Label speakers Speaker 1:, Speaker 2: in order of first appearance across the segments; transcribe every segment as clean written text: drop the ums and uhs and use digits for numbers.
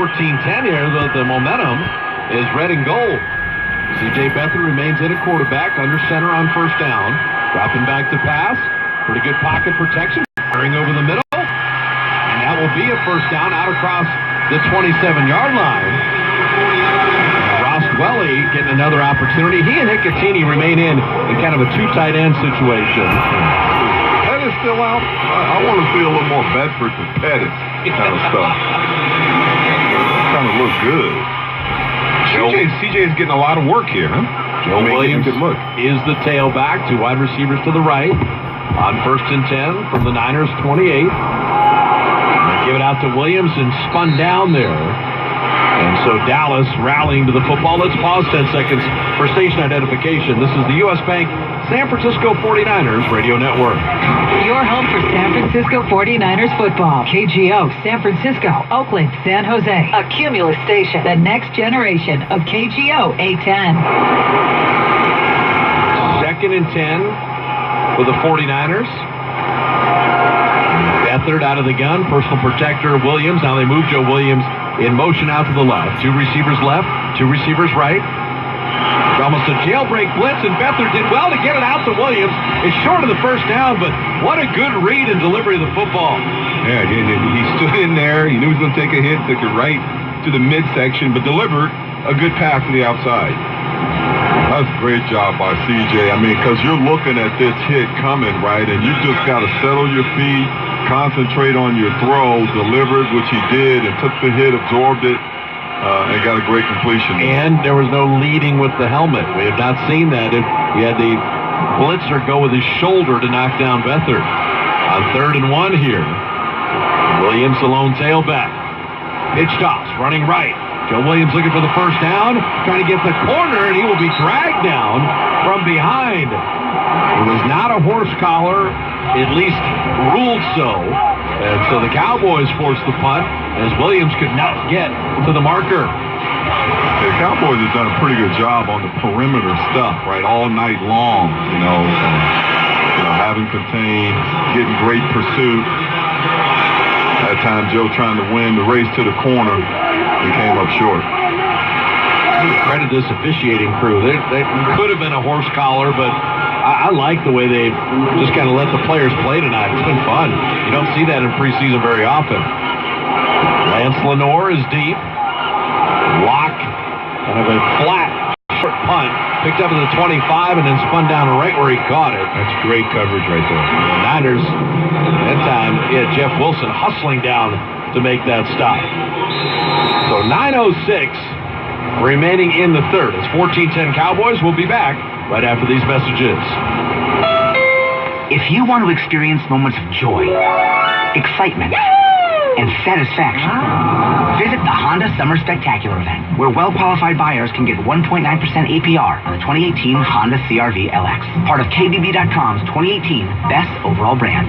Speaker 1: 14-10 here. The momentum is red and gold. C.J. Beathard remains in at quarterback, under center on first down. Dropping back to pass. Pretty good pocket protection. Firing over the middle. And that will be a first down out across the 27-yard line. Ross Dwelly getting another opportunity. He and Hicatini remain in kind of a two tight end situation.
Speaker 2: Pettis still out. I want to see a little more Bedford to Pettis kind of stuff. Kind of look good. CJ's getting a lot of work here, huh?
Speaker 1: Joe Williams is the tailback. Two wide receivers to the right. On 1st and 10 from the Niners 28. They give it out to Williams and spun down there. And so Dallas rallying to the football. Let's pause 10 seconds for station identification. This is the U.S. Bank San Francisco 49ers Radio Network.
Speaker 3: Your home for San Francisco 49ers football. KGO, San Francisco, Oakland, San Jose. A Cumulus station. The next generation of KGO 810.
Speaker 1: 2nd and 10 for the 49ers. Beathard out of the gun. Personal protector Williams. Now they move Joe Williams in motion out to the left. Two receivers left. Two receivers right. It's almost a jailbreak blitz, and Beathard did well to get it out to Williams. It's short of the first down, but what a good read and delivery of the football.
Speaker 2: Yeah, he stood in there. He knew he was going to take a hit. Took it right to the midsection, but delivered a good pass to the outside. That's a great job by CJ. I mean, because you're looking at this hit coming, right, and you just got to settle your feet, concentrate on your throw, delivered, which he did, and took the hit, absorbed it, and got a great completion.
Speaker 1: And there was no leading with the helmet. We have not seen that. We had the blitzer go with his shoulder to knock down Beathard. On 3rd and 1 here, Williams the lone tailback. Pitch toss, running right. Joe Williams looking for the first down, trying to get the corner, and he will be dragged down from behind. It was not a horse collar, at least ruled so. And so the Cowboys forced the punt as Williams could not get to the marker.
Speaker 2: The Cowboys have done a pretty good job on the perimeter stuff, right, all night long, having contained, getting great pursuit. That time, Joe trying to win the race to the corner and came up short.
Speaker 1: Credit this officiating crew. They could have been a horse collar, but I like the way they just kind of let the players play tonight. It's been fun. You don't see that in preseason very often. Lance Lenoir is deep. Lock, kind of a flat short punt. Picked up at the 25 and then spun down right where he caught it.
Speaker 2: That's great coverage right there.
Speaker 1: The Niners, that time, Jeff Wilson hustling down to make that stop. So 9:06 remaining in the third. It's 14-10 Cowboys. We'll be back right after these messages.
Speaker 4: If you want to experience moments of joy, excitement, and satisfaction, visit the Honda Summer Spectacular event, where well-qualified buyers can get 1.9% APR on the 2018 Honda CR-V LX, part of KBB.com's 2018 Best Overall Brand.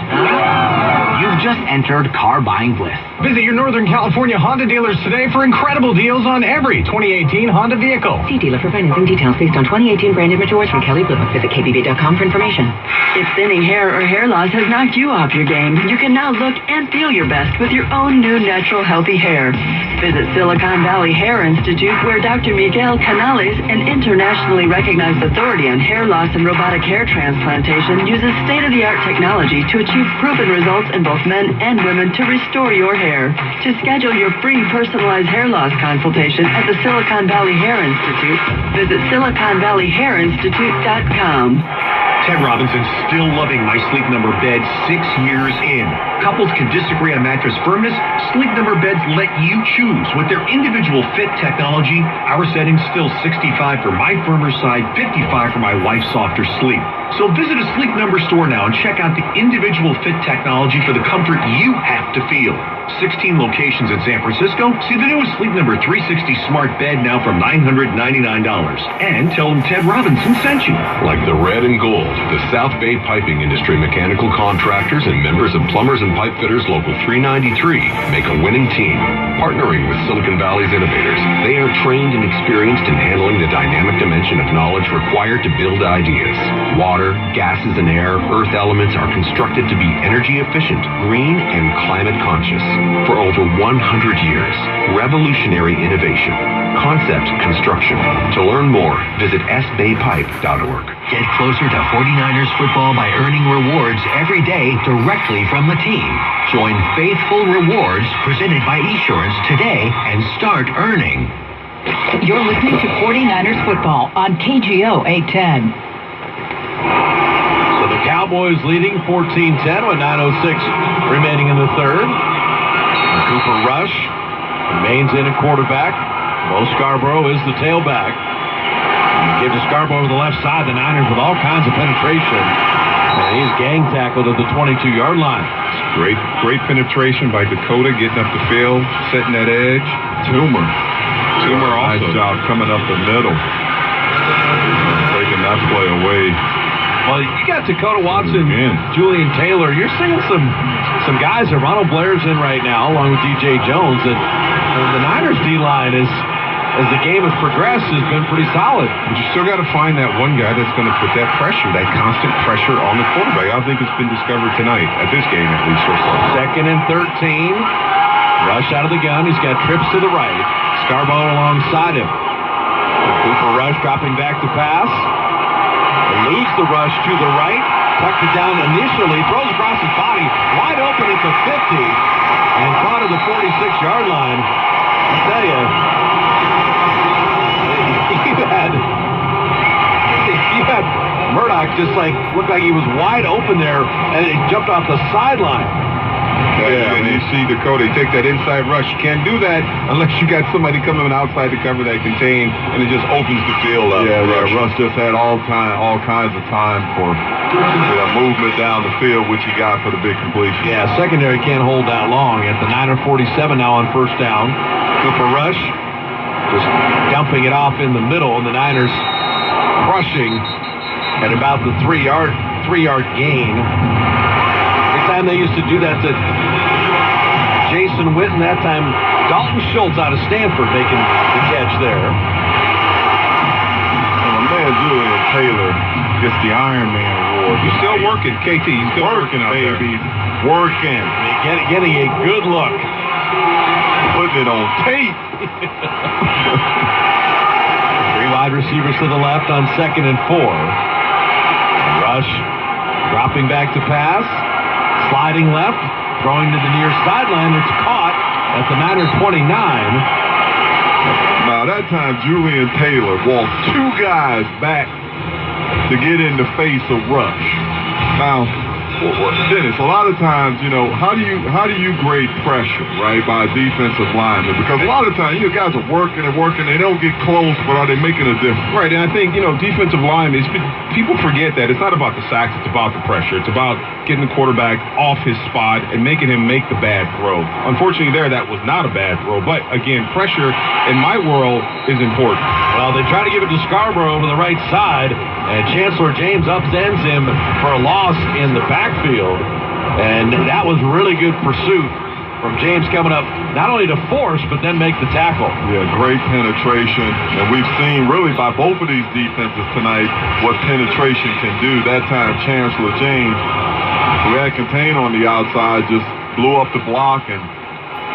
Speaker 4: You've just entered car buying bliss.
Speaker 5: Visit your Northern California Honda dealers today for incredible deals on every 2018 Honda vehicle.
Speaker 6: See dealer for financing details based on 2018 branded materials from Kelly Blue. Visit KBB.com for information.
Speaker 7: If thinning hair or hair loss has knocked you off your game, you can now look and feel your best with your own new natural healthy hair. Visit Silicon Valley Hair Institute, where Dr. Miguel Canales, an internationally recognized authority on hair loss and robotic hair transplantation, uses state-of-the-art technology to achieve proven results in both men and women to restore your hair. To schedule your free personalized hair loss consultation at the Silicon Valley Hair Institute, visit SiliconValleyHairInstitute.com.
Speaker 8: Ted Robinson's still loving My Sleep Number bed 6 years in. Couples can disagree on mattress firmness. Sleep Number beds let you choose. With their individual fit technology, our setting's still 65 for my firmer side, 55 for my wife's softer sleep. So visit a Sleep Number store now and check out the individual fit technology for the comfort you have to feel. 16 locations in San Francisco. See the newest Sleep Number 360 smart bed now for $999. And tell them Ted Robinson sent you.
Speaker 9: Like the red and gold, the South Bay Piping Industry mechanical contractors and members of Plumbers and Pipe Fitters Local 393 make a winning team. Partnering with Silicon Valley's innovators, they are trained and experienced in handling the dynamic dimension of knowledge required to build ideas. Water, gases, and air, earth elements are constructed to be energy efficient, green, and climate conscious. For over 100 years, revolutionary innovation, concept construction. To learn more, visit sbaypipe.org.
Speaker 10: Get closer to 49ers football by earning rewards every day directly from the team. Join Faithful Rewards presented by Esurance today and start earning.
Speaker 3: You're listening to 49ers football on KGO 810.
Speaker 1: So the Cowboys leading 14-10 with 9:06 remaining in the third. And Cooper Rush remains in at quarterback. Bo Scarborough is the tailback. Give to Scarborough to the left side. The Niners with all kinds of penetration. And he's gang tackled at the 22-yard line.
Speaker 2: Great penetration by Dakota, getting up the field, setting that edge. Toomer also. Nice job coming up the middle. Taking that play away.
Speaker 1: Well, you got Dakota Watson, Julian Taylor. You're seeing some guys that Ronald Blair's in right now, along with DJ Jones. And the Niners D-line is, as the game has progressed, has been pretty solid.
Speaker 2: But you still got to find that one guy that's going to put that pressure, that constant pressure on the quarterback. I think it's been discovered tonight, at this game at least.
Speaker 1: Second and 13. Rush out of the gun. He's got trips to the right. Scarborough alongside him. Cooper Rush dropping back to pass. Lose the rush to the right. Tucked it down initially. Throws across his body. Wide open at the 50. And caught at the 46-yard line. I tell you, you had Murdoch just looked like he was wide open there, and it jumped off the sideline.
Speaker 2: Yeah, and you see Dakota take that inside rush. You can't do that unless you got somebody coming outside to cover that contain, and it just opens the field up. Yeah, Rush just had all kinds of time for movement down the field, which he got for the big completion.
Speaker 1: Yeah, secondary can't hold that long. At the Niner 47 now on first down. Cooper Rush just dumping it off in the middle, and the Niners crushing at about the three-yard gain. Every time they used to do that to Jason Witten, that time Dalton Schultz out of Stanford making the catch there.
Speaker 2: And my man Julian Taylor gets the Iron Man award. He's still working, KT. He's still working out there. Working.
Speaker 1: Getting a good look.
Speaker 2: Putting it on tape.
Speaker 1: Three wide receivers to the left on 2nd and 4. Rush dropping back to pass. Sliding left. Throwing to the near sideline. It's caught at the Niner 29.
Speaker 2: Now, that time, Julian Taylor walked two guys back to get in the face of Rush. Now, Dennis, a lot of times, how do you grade pressure, right, by a defensive lineman? Because a lot of times, guys are working, they don't get close, but are they making a difference?
Speaker 11: Right, and I think, defensive linemen, people forget that it's not about the sacks, it's about the pressure. It's about getting the quarterback off his spot and making him make the bad throw. Unfortunately, that was not a bad throw, but again, pressure in my world is important.
Speaker 1: Well, they try to give it to Scarborough over the right side, and Chancellor James upends him for a loss in the backfield, and that was really good pursuit from James coming up, not only to force, but then make the tackle.
Speaker 2: Yeah, great penetration, and we've seen really by both of these defenses tonight what penetration can do. That time, Chancellor James, who had contain on the outside, just blew up the block and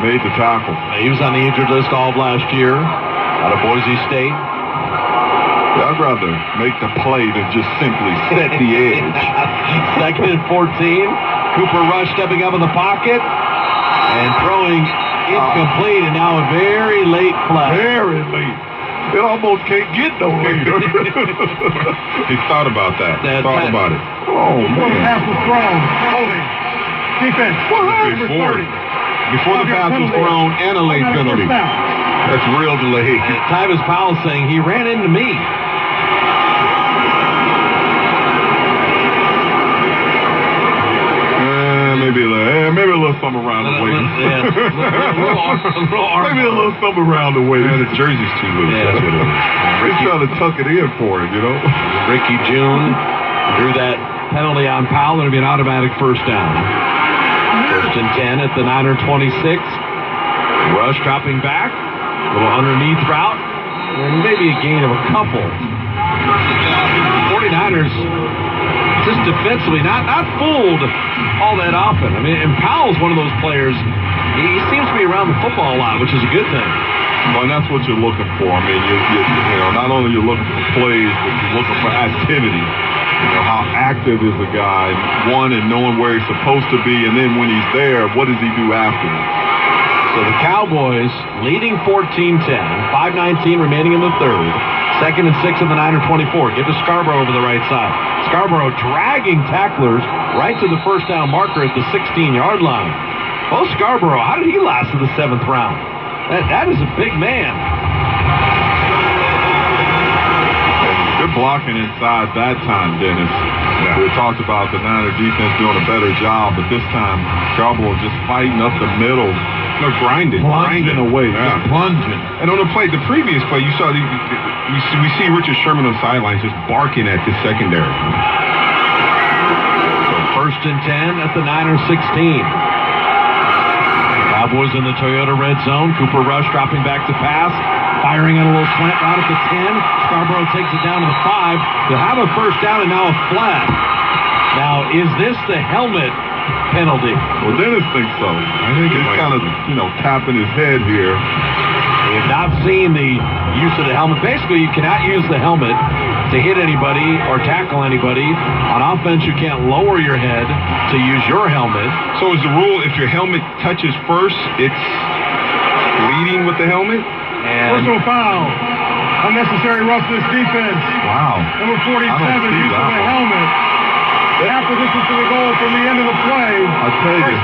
Speaker 2: made the tackle.
Speaker 1: He was on the injured list all of last year out of Boise State.
Speaker 2: I'd rather make the play than just simply set the edge.
Speaker 1: 2nd and 14. Cooper Rush stepping up in the pocket and throwing incomplete, and now a very late play.
Speaker 2: Very late. It almost can't get no later. He thought about that. Thought about it. Oh, man.
Speaker 12: The pass was thrown. Holding. Defense.
Speaker 2: Before the pass was thrown and a late penalty. That's real delay.
Speaker 1: Tyvis Powell saying he ran into me.
Speaker 2: Maybe a little something around the way. Maybe a little something around the way.
Speaker 11: The jersey's too loose.
Speaker 1: Yeah,
Speaker 11: that's what it is.
Speaker 2: He's trying to tuck it in for him,
Speaker 1: Ricky June drew that penalty on Powell. It'll be an automatic first down. 1st and 10 at the Niner 26. Rush dropping back. A little underneath route. And maybe a gain of a couple. 49ers just defensively not fooled all that often. I mean, and Powell's one of those players He seems to be around the football a lot, which is a good thing.
Speaker 2: Well, and that's what you're looking for. I mean, you know, not only you're looking for plays, but you're looking for activity. You know, how active is the guy, one, and knowing where he's supposed to be, and then when he's there, what does he do afterwards?
Speaker 1: So the Cowboys leading 14-10, 5:19 remaining in the third. 2nd and 6 of the Niner 24. Give to Scarborough over the right side. Scarborough dragging tacklers right to the first down marker at the 16-yard line. Oh, Scarborough, how did he last to the 7th round? That is a big man.
Speaker 2: Good blocking inside that time, Dennis. Yeah. We talked about the Niner defense doing a better job, but this time Scarborough just fighting up the middle.
Speaker 11: No, grinding away.
Speaker 2: Yeah. Plunging.
Speaker 11: And on the previous play, you saw we see Richard Sherman on the sidelines just barking at the secondary.
Speaker 1: So 1st and 10 at the Niners 16. Cowboys in the Toyota red zone. Cooper Rush dropping back to pass. Firing on a little slant route at the 10. Scarborough takes it down to the 5. They'll have a first down and now a flag. Now, is this the helmet penalty?
Speaker 2: Well, Dennis thinks so. I think he's kind of, tapping his head here.
Speaker 1: We have not seen the use of the helmet. Basically, you cannot use the helmet to hit anybody or tackle anybody. On offense, you can't lower your head to use your helmet.
Speaker 11: So is the rule, if your helmet touches first, it's leading with the helmet?
Speaker 12: Personal foul. Unnecessary roughness defense.
Speaker 2: Wow.
Speaker 12: Number 47, use of the helmet. Half the distance to the goal from the end of the play.
Speaker 2: I tell you,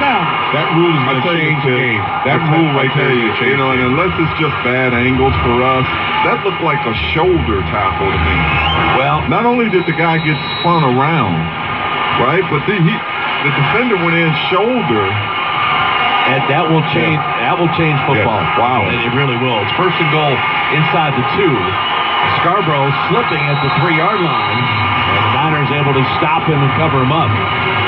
Speaker 11: that rule is going to change the game. That rule right there is going to change.
Speaker 2: And unless it's just bad angles for us, that looked like a shoulder tackle to me.
Speaker 1: Well,
Speaker 2: not only did the guy get spun around, right, but the defender went in shoulder.
Speaker 1: And that will change. Yeah. That will change football.
Speaker 2: Yeah. Wow!
Speaker 1: It really will. It's 1st and goal inside the 2. Scarborough slipping at the 3-yard line, and the Niners able to stop him and cover him up.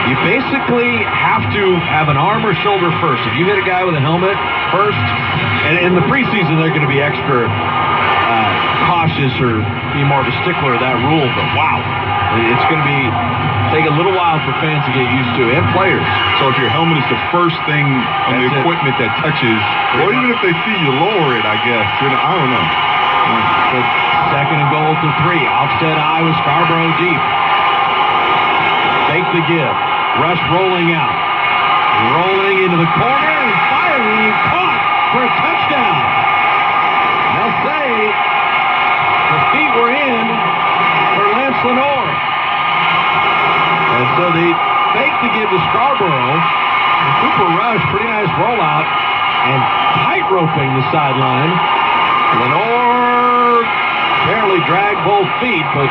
Speaker 1: You basically have to have an arm or shoulder first. If you hit a guy with a helmet first, and in the preseason they're going to be extra cautious or be more of a stickler of that rule. But wow, it's going to take a little while for fans to get used to, and players.
Speaker 11: So if your helmet is the first thing on the equipment that touches,
Speaker 2: or even if they see you lower it, I guess. I don't know.
Speaker 1: But 2nd and goal to 3. Offset eye with Scarborough deep. Fake the give. Rush rolling out. Rolling into the corner and firing. Caught for a touchdown. They'll say the feet were in for Lance Lenoir. And so they fake the give to Scarborough. And Cooper Rush, pretty nice rollout. And tight roping the sideline. Lenoir barely dragged both feet, but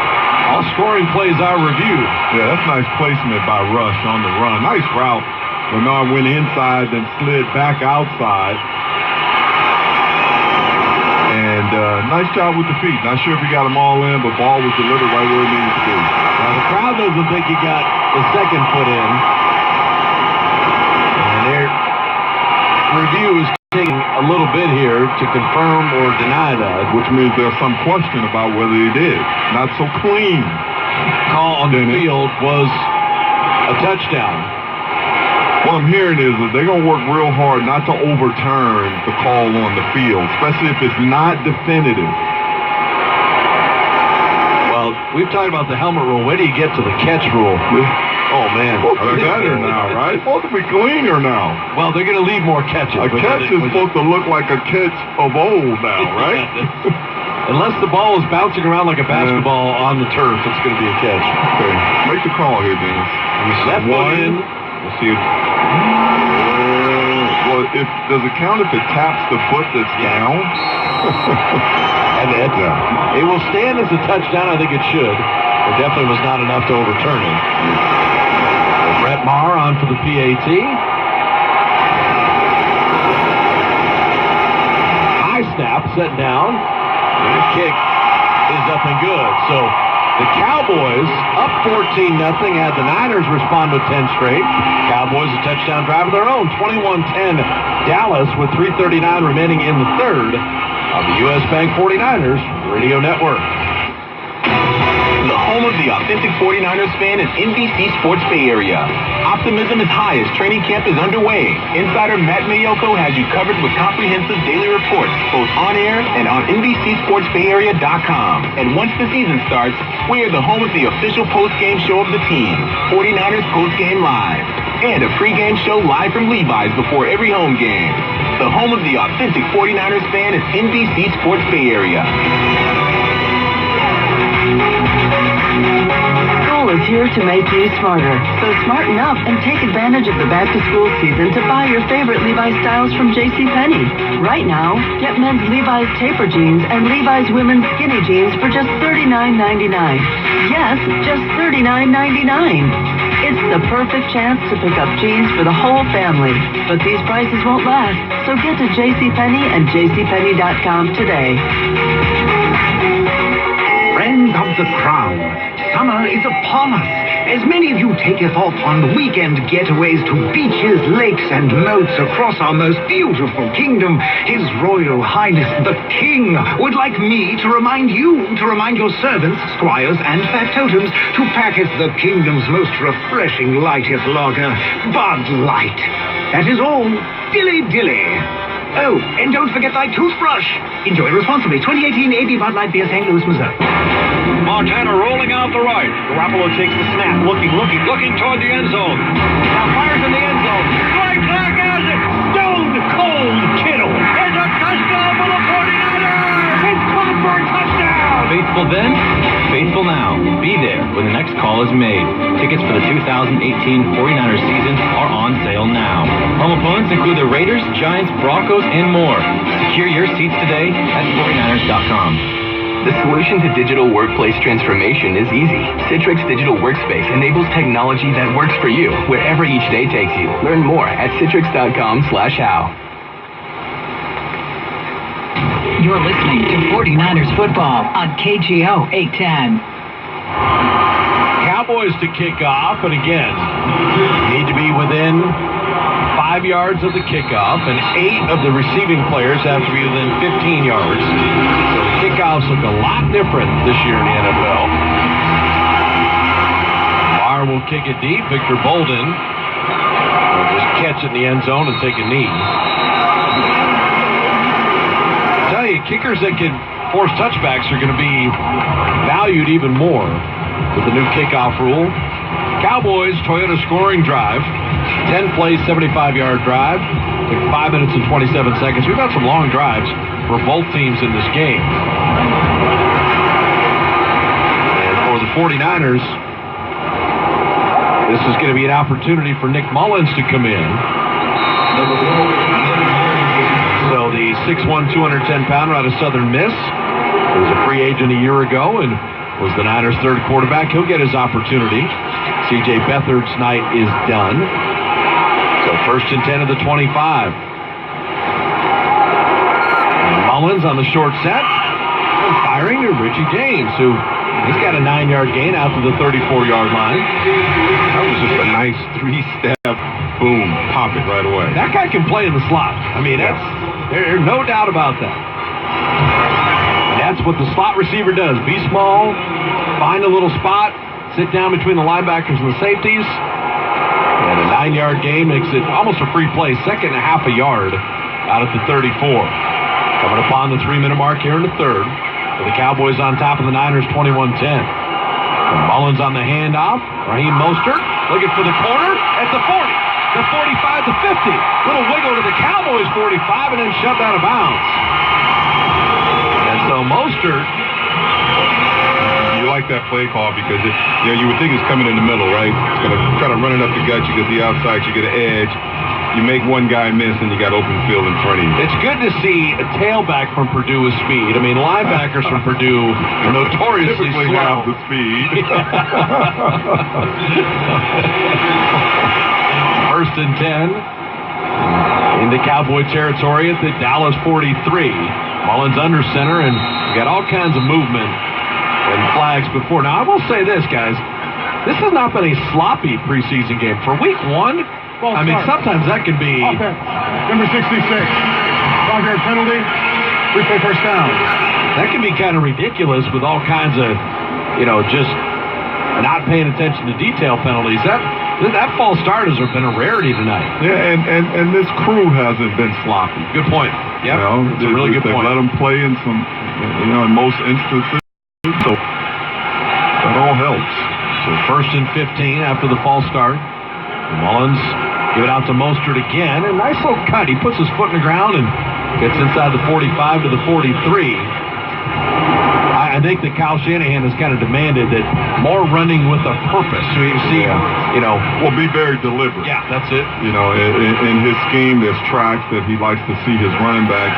Speaker 1: all scoring plays are reviewed.
Speaker 2: Yeah, that's nice placement by Rush on the run. Nice route. Lenoir went inside, then slid back outside. And nice job with the feet. Not sure if he got them all in, but ball was delivered right where it needed to be.
Speaker 1: Now, the crowd doesn't think he got the second foot in. And their review is taking a little bit here to confirm or deny that.
Speaker 2: Which means there's some question about whether he did. Not so clean.
Speaker 1: Call on the field was a touchdown.
Speaker 2: What I'm hearing is that they're going to work real hard not to overturn the call on the field, especially if it's not definitive.
Speaker 1: Well, we've talked about the helmet rule. Where do you get to the catch rule? Oh, man.
Speaker 2: They're better now, right? It's supposed to be cleaner now.
Speaker 1: Well, they're going to leave more catches.
Speaker 2: A catch is supposed to look like a catch of old now, right?
Speaker 1: Unless the ball is bouncing around like a basketball on the turf, it's going to be a catch.
Speaker 2: Okay. Make the call here, Dennis.
Speaker 1: Left foot in.
Speaker 2: We'll see if... well, does it count if it taps the foot that's down?
Speaker 1: And it will stand as a touchdown. I think it should. It definitely was not enough to overturn it. Brett Maher on for the PAT. High snap, set down. And the kick is up and good. So the Cowboys up 14-0 had the Niners respond with 10 straight. Cowboys a touchdown drive of their own. 21-10 Dallas with 3:39 remaining in the third on the U.S. Bank 49ers Radio Network.
Speaker 10: The
Speaker 13: home of the authentic 49ers fan is NBC Sports Bay Area. Optimism is high as training camp is underway. Insider Matt Mayoko has you covered with comprehensive daily reports, both on air and on NBCSportsBayArea.com. And once the season starts, we are the home of the official post-game show of the team, 49ers Post-Game Live. And a pre-game show live from Levi's before every home game. The home of the authentic 49ers fan is NBC Sports Bay Area.
Speaker 7: School is here to make you smarter. So smarten up and take advantage of the back-to-school season to buy your favorite Levi's styles from JCPenney. Right now, get men's Levi's taper jeans and Levi's women's skinny jeans for just $39.99. Yes, just $39.99. It's the perfect chance to pick up jeans for the whole family. But these prices won't last, so get to JCPenney and JCPenney.com today.
Speaker 14: Friends of the Crown, summer is upon us, as many of you taketh off on weekend getaways to beaches, lakes, and moats across our most beautiful kingdom. His Royal Highness the King would like me to remind your servants, squires, and factotums to packeth the kingdom's most refreshing lighteth lager, Bud Light. That is all. Dilly dilly. Oh, and don't forget thy toothbrush. Enjoy responsibly. 2018 AB Bud Light Beer, St. Louis, Missouri.
Speaker 5: Montana rolling out the right. Garoppolo takes the snap, looking toward the end zone. Now fires in the end zone. Strike back as it. Stone Cold Kittle. It's a touchdown for the 49ers. It's caught for a touchdown.
Speaker 15: Faithful then, faithful now. Be there when the next call is made. Tickets for the 2018 49ers season are on sale now. Home opponents include the Raiders, Giants, Broncos, and more. Secure your seats today at 49ers.com.
Speaker 13: The solution to digital workplace transformation is easy. Citrix Digital Workspace enables technology that works for you wherever each day takes you. Learn more at citrix.com/how.
Speaker 3: You're listening to 49ers football on KGO 810.
Speaker 1: Cowboys to kick off, and again, need to be within 5 yards of the kickoff, and 8 of the receiving players have to be within 15 yards. So the kickoffs look a lot different this year in the NFL. Barr will kick it deep. Victor Bolden will just catch it in the end zone and take a knee. I tell you, kickers that can force touchbacks are going to be valued even more with the new kickoff rule. Cowboys, Toyota scoring drive. 10 plays, 75-yard drive. Took 5 minutes and 27 seconds. We've had some long drives for both teams in this game. And for the 49ers, this is going to be an opportunity for Nick Mullins to come in. So the 6'1", 210-pounder out of Southern Miss was a free agent a year ago and was the Niners' third quarterback. He'll get his opportunity. C.J. Beathard's night is done. So 1st and 10 of the 25. And Mullins on the short set. And firing to Richie James, who he's got a 9-yard gain out to the 34-yard line.
Speaker 11: That was just a nice 3-step, boom, pop it right away.
Speaker 1: That guy can play in the slot. I mean, there's no doubt about that. And that's what the slot receiver does. Be small, find a little spot, sit down between the linebackers and the safeties. And a 9-yard gain makes it almost a free play. 2.5 a yard out at the 34. Coming upon the 3-minute mark here in the third. With the Cowboys on top of the Niners 21-10. And Mullins on the handoff. Raheem Mostert looking for the corner at the 40. The 45 to 50. Little wiggle to the Cowboys 45 and then shoved out of bounds. And so Mostert.
Speaker 11: You like that play call because you would think it's coming in the middle, right? It's going to try to run it up the gut. You get the outside, you get an edge. You make one guy miss, and you got open field in front of you.
Speaker 1: It's good to see a tailback from Purdue with speed. I mean, linebackers from Purdue are notoriously
Speaker 11: typically
Speaker 1: slow.
Speaker 11: have the speed.
Speaker 1: 1st and 10 into Cowboy territory at the Dallas 43. Mullins under center, and got all kinds of movement and flags before. Now, I will say this, guys. This has not been a sloppy preseason game. For week 1, I mean, sometimes that can be...
Speaker 12: Number 66. Long-yard penalty. Replay first down.
Speaker 1: That can be kind of ridiculous with all kinds of, just not paying attention to detail penalties. That false start has been a rarity tonight.
Speaker 2: Yeah, and this crew hasn't been sloppy.
Speaker 1: Good point. Yeah, it's a really good point.
Speaker 2: Let them play in some, in most instances. So that all helps.
Speaker 1: So 1st and 15 after the false start. Mullins give it out to Mostert again. A nice little cut. He puts his foot in the ground and gets inside the 45 to the 43. I think that Kyle Shanahan has kind of demanded that more running with a purpose. So you see,
Speaker 2: well, be very deliberate.
Speaker 1: Yeah, that's it.
Speaker 2: In his scheme, there's tracks that he likes to see his running backs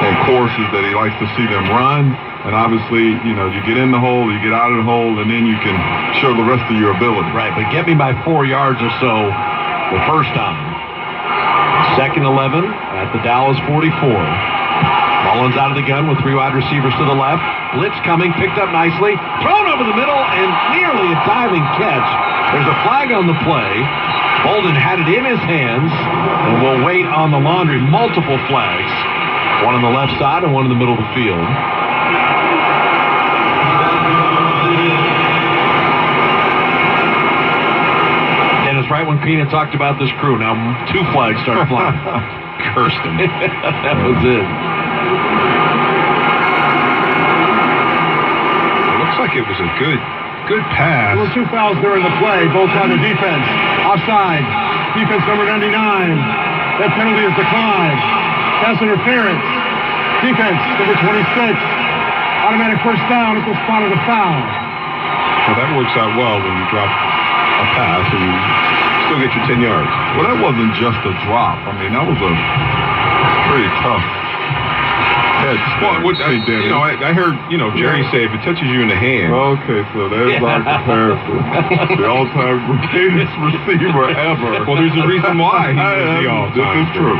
Speaker 2: and courses that he likes to see them run. And obviously, you get in the hole, you get out of the hole, and then you can show the rest of your ability.
Speaker 1: Right, but get me by 4 yards or so the first time. 2nd 11 at the Dallas 44. Mullins out of the gun with 3 wide receivers to the left. Blitz coming, picked up nicely, thrown over the middle, and nearly a diving catch. There's a flag on the play. Bolden had it in his hands, and will wait on the laundry. Multiple flags. One on the left side and one in the middle of the field. Dennis, right when Peanut talked about this crew, now 2 flags start flying.
Speaker 2: Cursed him.
Speaker 1: That was it.
Speaker 2: Like it was a good pass.
Speaker 12: There were 2 fouls during the play, both on the defense. Offside. Defense number 99. That penalty is declined. Pass interference. Defense number 26. Automatic first down at the spot of the foul.
Speaker 2: Well, that works out well when you drop a pass and you still get your 10 yards. Well, that wasn't just a drop. I mean, that was a pretty tough. I heard, Jerry say if it touches you in the hand.
Speaker 12: Okay, so there's our comparison. The all-time greatest receiver ever.
Speaker 2: Well, there's a reason why he was the all-time.
Speaker 12: This is true.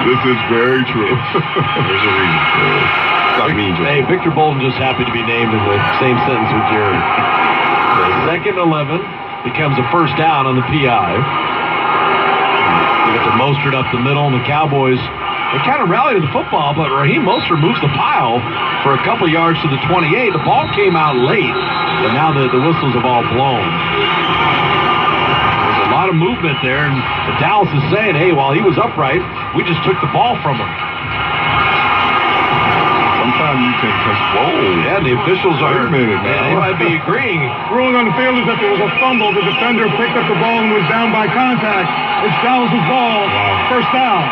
Speaker 12: This is very true.
Speaker 2: There's a reason.
Speaker 1: Hey, Victor Bolden just happy to be named in the same sentence with Jerry. So 2nd 11 becomes a first down on the PI. Give it to Mostert up the middle, and the Cowboys. They kind of rallied to the football, but Raheem Mostert moves the pile for a couple yards to the 28. The ball came out late, but now the whistles have all blown. There's a lot of movement there, and Dallas is saying, hey, while he was upright, we just took the ball from him.
Speaker 2: Sometimes you can just roll.
Speaker 1: Yeah, the officials are.
Speaker 2: Wait a minute now.
Speaker 1: They might be agreeing.
Speaker 12: Ruling on the field is that there was a fumble. The defender picked up the ball and was down by contact. It's Dallas' ball. Wow. First down.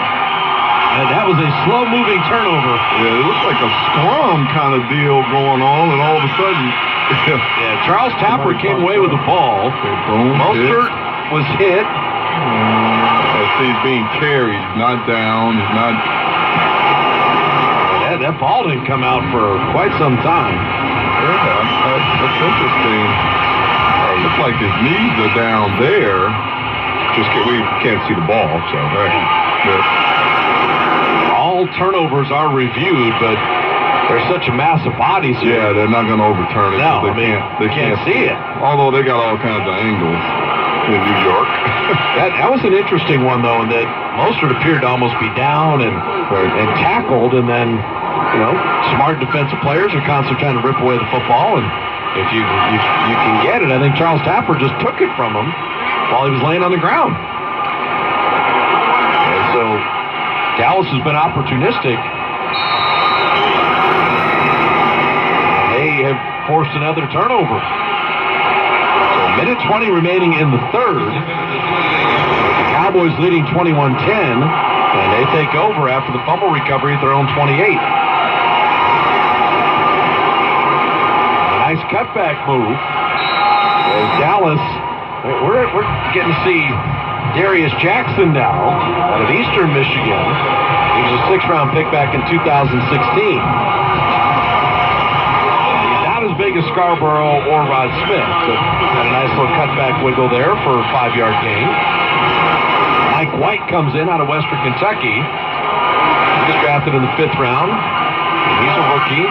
Speaker 1: And that was a slow-moving turnover.
Speaker 2: Yeah, it looks like a scrum kind of deal going on, and all of a sudden...
Speaker 1: Charles Tapper came away with the ball. Mostert was hit.
Speaker 2: He's being carried. He's not down. He's not...
Speaker 1: That ball didn't come out for quite some time.
Speaker 2: Yeah, that's interesting. It looks like his knees are down there. We can't see the ball, so...
Speaker 1: All turnovers are reviewed, but there's such a mass of bodies here.
Speaker 2: Yeah, they're not going to overturn it.
Speaker 1: No,
Speaker 2: they can't see it. Although they got all kinds of angles in New York.
Speaker 1: that was an interesting one, though, in that Mostert appeared to almost be down and tackled, and then, smart defensive players are constantly trying to rip away the football, and if you can get it, I think Charles Tapper just took it from him while he was laying on the ground. And so Dallas has been opportunistic. They have forced another turnover. So a minute 20 remaining in the third. The Cowboys leading 21-10, and they take over after the fumble recovery at their own 28. A nice cutback move. As Dallas, we're getting to see Darius Jackson now out of Eastern Michigan. He was a 6th-round pick back in 2016. He's not as big as Scarborough or Rod Smith. So had a nice little cutback wiggle there for a 5-yard gain. Mike White comes in out of Western Kentucky. He was drafted in the 5th round. He's a rookie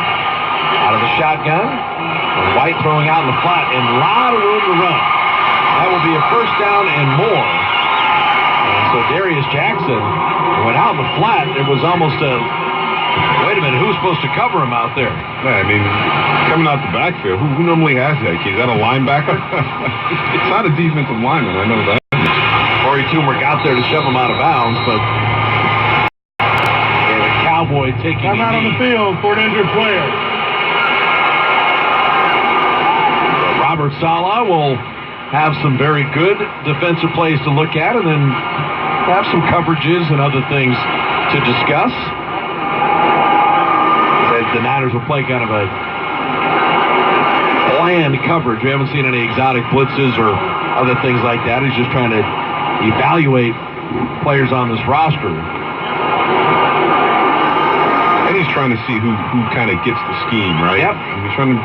Speaker 1: out of the shotgun. And White throwing out in the flat and a lot of room to run. That will be a first down and more. And so Darius Jackson went out in the flat. It was almost a Wait a minute, who's supposed to cover him out there?
Speaker 11: Yeah, I mean, coming out the backfield, who normally has that kid? Is that a linebacker? It's not a defensive lineman, I know that.
Speaker 1: Corey Toomer got there to shove him out of bounds, but the Cowboy taking
Speaker 12: Come out on the field for an injured player.
Speaker 1: Robert Saleh will have some very good defensive plays to look at and then have some coverages and other things to discuss. The Niners will play kind of a bland coverage. We haven't seen any exotic blitzes or other things like that. He's just trying to evaluate players on this roster.
Speaker 11: And he's trying to see who kind of gets the scheme, right?
Speaker 1: Yep.
Speaker 11: And he's trying to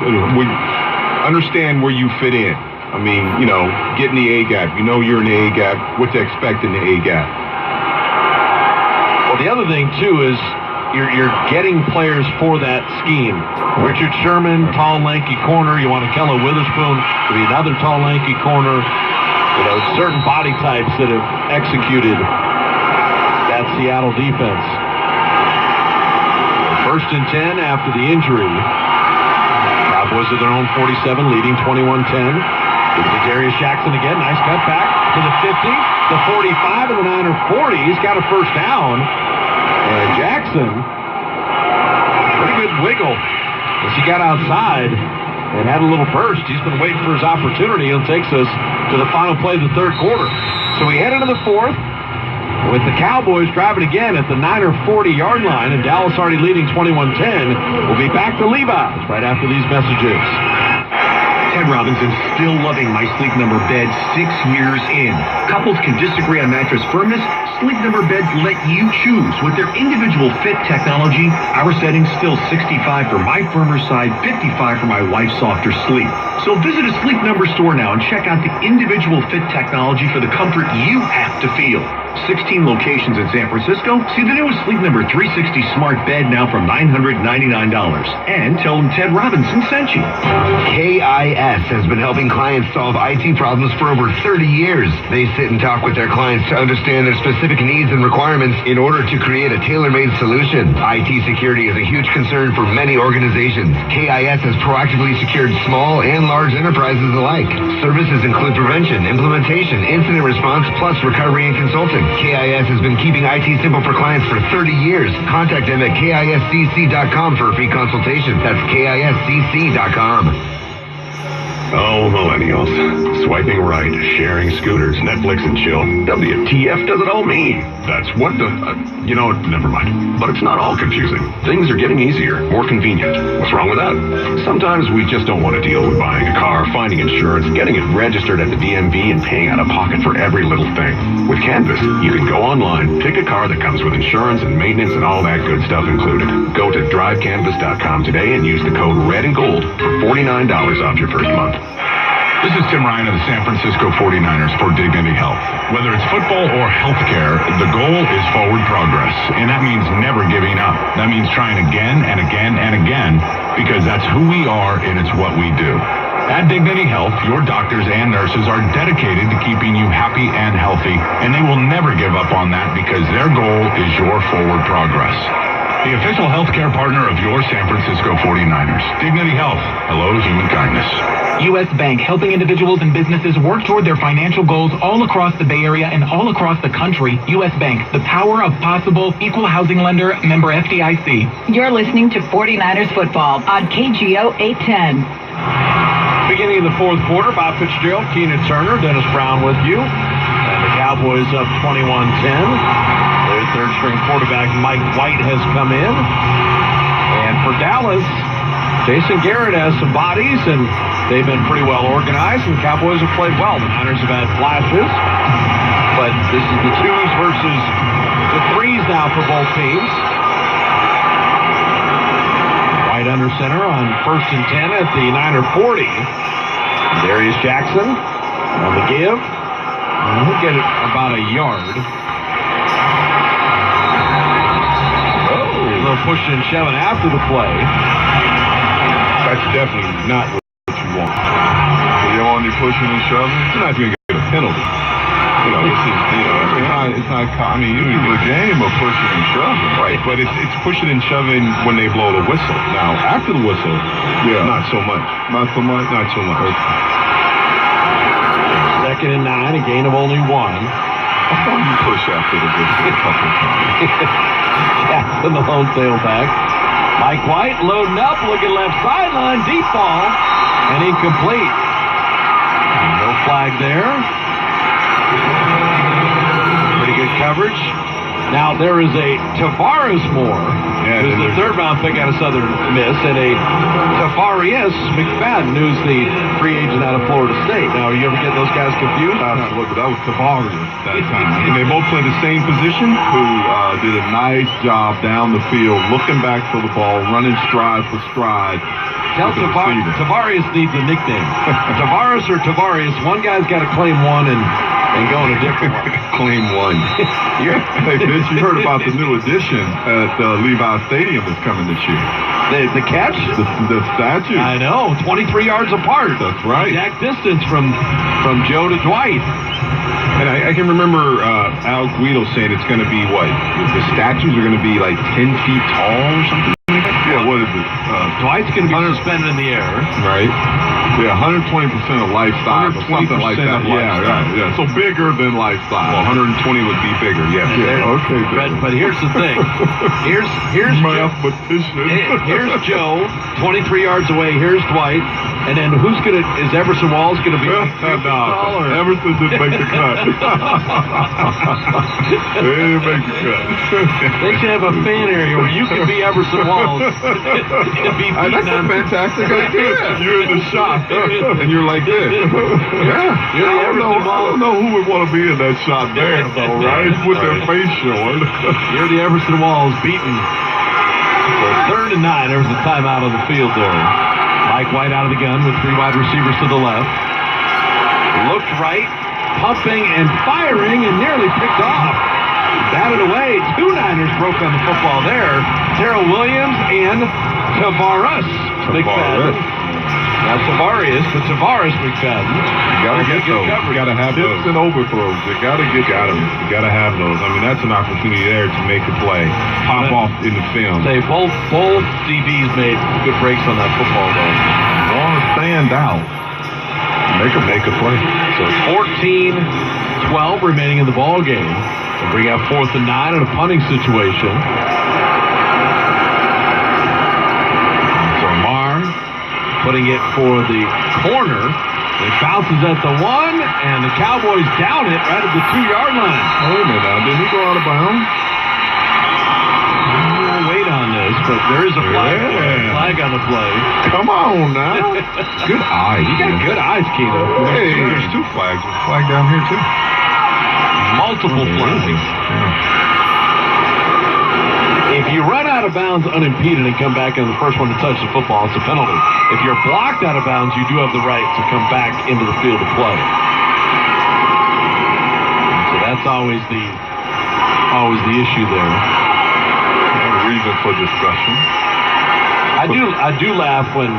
Speaker 11: understand where you fit in. I mean, you know, getting the A-gap. You know you're in the A-gap, what to expect in the A-gap.
Speaker 1: Well, the other thing, too, is you're getting players for that scheme. Richard Sherman, tall, lanky corner. You want Ahkello Witherspoon to be another tall, lanky corner. You know, certain body types that have executed that Seattle defense. First and 10 after the injury. Cowboys at their own 47, leading 21-10. Gives to Darius Jackson again. Nice cutback to the 50, the 45, and the Niner 40. He's got a first down. And Jackson, pretty good wiggle as he got outside and had a little burst. He's been waiting for his opportunity and takes us to the final play of the third quarter. So we head into the fourth with the Cowboys driving again at the Niner 40-yard line, and Dallas already leading 21-10. We'll be back to Levi's right after these messages.
Speaker 8: Ted Robinson still loving My Sleep Number bed 6 years in. Couples can disagree on mattress firmness. Sleep Number beds let you choose. With their individual fit technology, our setting's still 65 for my firmer side, 55 for my wife's softer sleep. So visit a Sleep Number store now and check out the individual fit technology for the comfort you have to feel. 16 locations in San Francisco. See the newest Sleep Number 360 smart bed now from $999. And tell them Ted Robinson sent you.
Speaker 16: KIS has been helping clients solve IT problems for over 30 years. They sit and talk with their clients to understand their specific needs and requirements in order to create a tailor-made solution. IT security is a huge concern for many organizations. KIS has proactively secured small and large enterprises alike. Services include prevention, implementation, incident response, plus recovery and consulting. KIS has been keeping IT simple for clients for 30 years. Contact them at KISCC.com for a free consultation. That's KISCC.com.
Speaker 9: Oh, millennials. Swiping right, sharing scooters, Netflix and chill. WTF does it all mean? That's what the... never mind. But it's not all confusing. Things are getting easier, more convenient. What's wrong with that? Sometimes we just don't want to deal with buying a car, finding insurance, getting it registered at the DMV, and paying out of pocket for every little thing. With Canvas, you can go online, pick a car that comes with insurance and maintenance and all that good stuff included. Go to drivecanvas.com today and use the code RED and GOLD for $49 off your first month.
Speaker 11: This is Tim Ryan of the San Francisco 49ers for Dignity Health. Whether it's football or healthcare, the goal is forward progress, and that means never giving up. That means trying again and again and again, because that's who we are and it's what we do. At Dignity Health, your doctors and nurses are dedicated to keeping you happy and healthy, and they will never give up on that because their goal is your forward progress. The official healthcare partner of your San Francisco 49ers. Dignity Health. Hello, human kindness.
Speaker 17: U.S. Bank, helping individuals and businesses work toward their financial goals all across the Bay Area and all across the country. U.S. Bank, the power of possible, equal housing lender, member FDIC.
Speaker 3: You're listening to 49ers football on KGO 810.
Speaker 1: Beginning of the fourth quarter, Bob Fitzgerald, Keenan Turner, Dennis Brown with you. And the Cowboys up 21-10. Their third-string quarterback, Mike White, has come in. And for Dallas, Jason Garrett has some bodies, and they've been pretty well organized, and the Cowboys have played well. The Niners have had flashes, but this is the twos versus the threes now for both teams. White under center on 1st and 10 at the Niner 40. Darius Jackson on the give. And he'll get it about a yard. A little push and shoving after the play.
Speaker 11: That's definitely not what you want.
Speaker 2: You don't want any pushing and shoving?
Speaker 11: You're not going to get a penalty. It's not. I mean, it's a game of pushing and shoving, right? But it's pushing and shoving when they blow the whistle. Now, after the whistle, not so much. Not so much.
Speaker 1: Second and 9, a gain of only 1.
Speaker 11: I thought you push after the whistle a couple of times.
Speaker 1: Jackson, the lone tailback. Mike White loading up, looking left sideline, deep ball, and incomplete. No flag there. Pretty good coverage. Now there is a Tavares Moore, who's the third-round pick out of Southern Miss, and a Tavarius McFadden, who's the free agent out of Florida State. Now, you ever get those guys confused?
Speaker 11: Absolutely. That was Tavarius that time. And they both play the same position, who did a nice job down the field, looking back for the ball, running stride for stride.
Speaker 1: Tell Tavarius needs a nickname. Tavares or Tavarius, one guy's got to claim one and go in a different one.
Speaker 11: Claim one. Hey, Vince, you heard about the new addition at Levi Stadium that's coming this year.
Speaker 1: The catch?
Speaker 11: The statue.
Speaker 1: I know, 23 yards apart.
Speaker 11: That's right.
Speaker 1: Exact distance from Joe to Dwight.
Speaker 11: And I can remember Al Guido saying it's going to be what? The statues are going to be like 10 feet tall or something? Yeah, what is it?
Speaker 1: Dwight's going to be suspended in the air.
Speaker 11: Right. Yeah, 120% of life size or something like that. Yeah. So bigger than life size. Well, 120 would be bigger, yes. Yeah, okay.
Speaker 1: But here's the thing. Here's Joe, 23 yards away. Here's Dwight. And then is Everson Walls going to be
Speaker 11: no, Everson didn't make the cut. They didn't make the cut.
Speaker 1: They should have a fan area where you can be Everson Walls.
Speaker 11: That's a fantastic idea. You're in the shot, and you're like this. I don't know who would want to be in that shot there, though, right? With their face showing.
Speaker 1: You're the Everson Walls beaten. So 3rd and 9. There was a timeout on the field there. Mike White out of the gun with 3 wide receivers to the left. Looked right, pumping and firing, and nearly picked off. Batted away. 2 Niners broke on the football there. Terrell Williams and Tavares McFadden. Not Tavarius, but Tavares McFadden.
Speaker 11: You gotta get those. You gotta have those. Tips and overthrows. You gotta have those. I mean, that's an opportunity there to make a play. Pop off in the film.
Speaker 1: Say both DBs made good breaks on that football though.
Speaker 11: Want to stand out. Make a play.
Speaker 1: So 14-12 remaining in the ball game. We'll bring out 4th and 9 in a punting situation. So Marr putting it for the corner. It bounces at the 1, and the Cowboys down it right at the 2-yard line.
Speaker 11: Wait a minute now. Didn't he go out of bounds?
Speaker 1: We'll wait on this, but there is a flag. Flag on the play.
Speaker 11: Come on now. Good eyes.
Speaker 1: You got good eyes, Keto.
Speaker 11: Hey, there's 2 flags. There's a flag down here, too.
Speaker 1: Multiple flags. Yeah. If you run out of bounds unimpeded and come back and the first one to touch the football, it's a penalty. If you're blocked out of bounds, you do have the right to come back into the field of play. So that's always the issue there.
Speaker 11: Reason for discussion.
Speaker 1: I do laugh when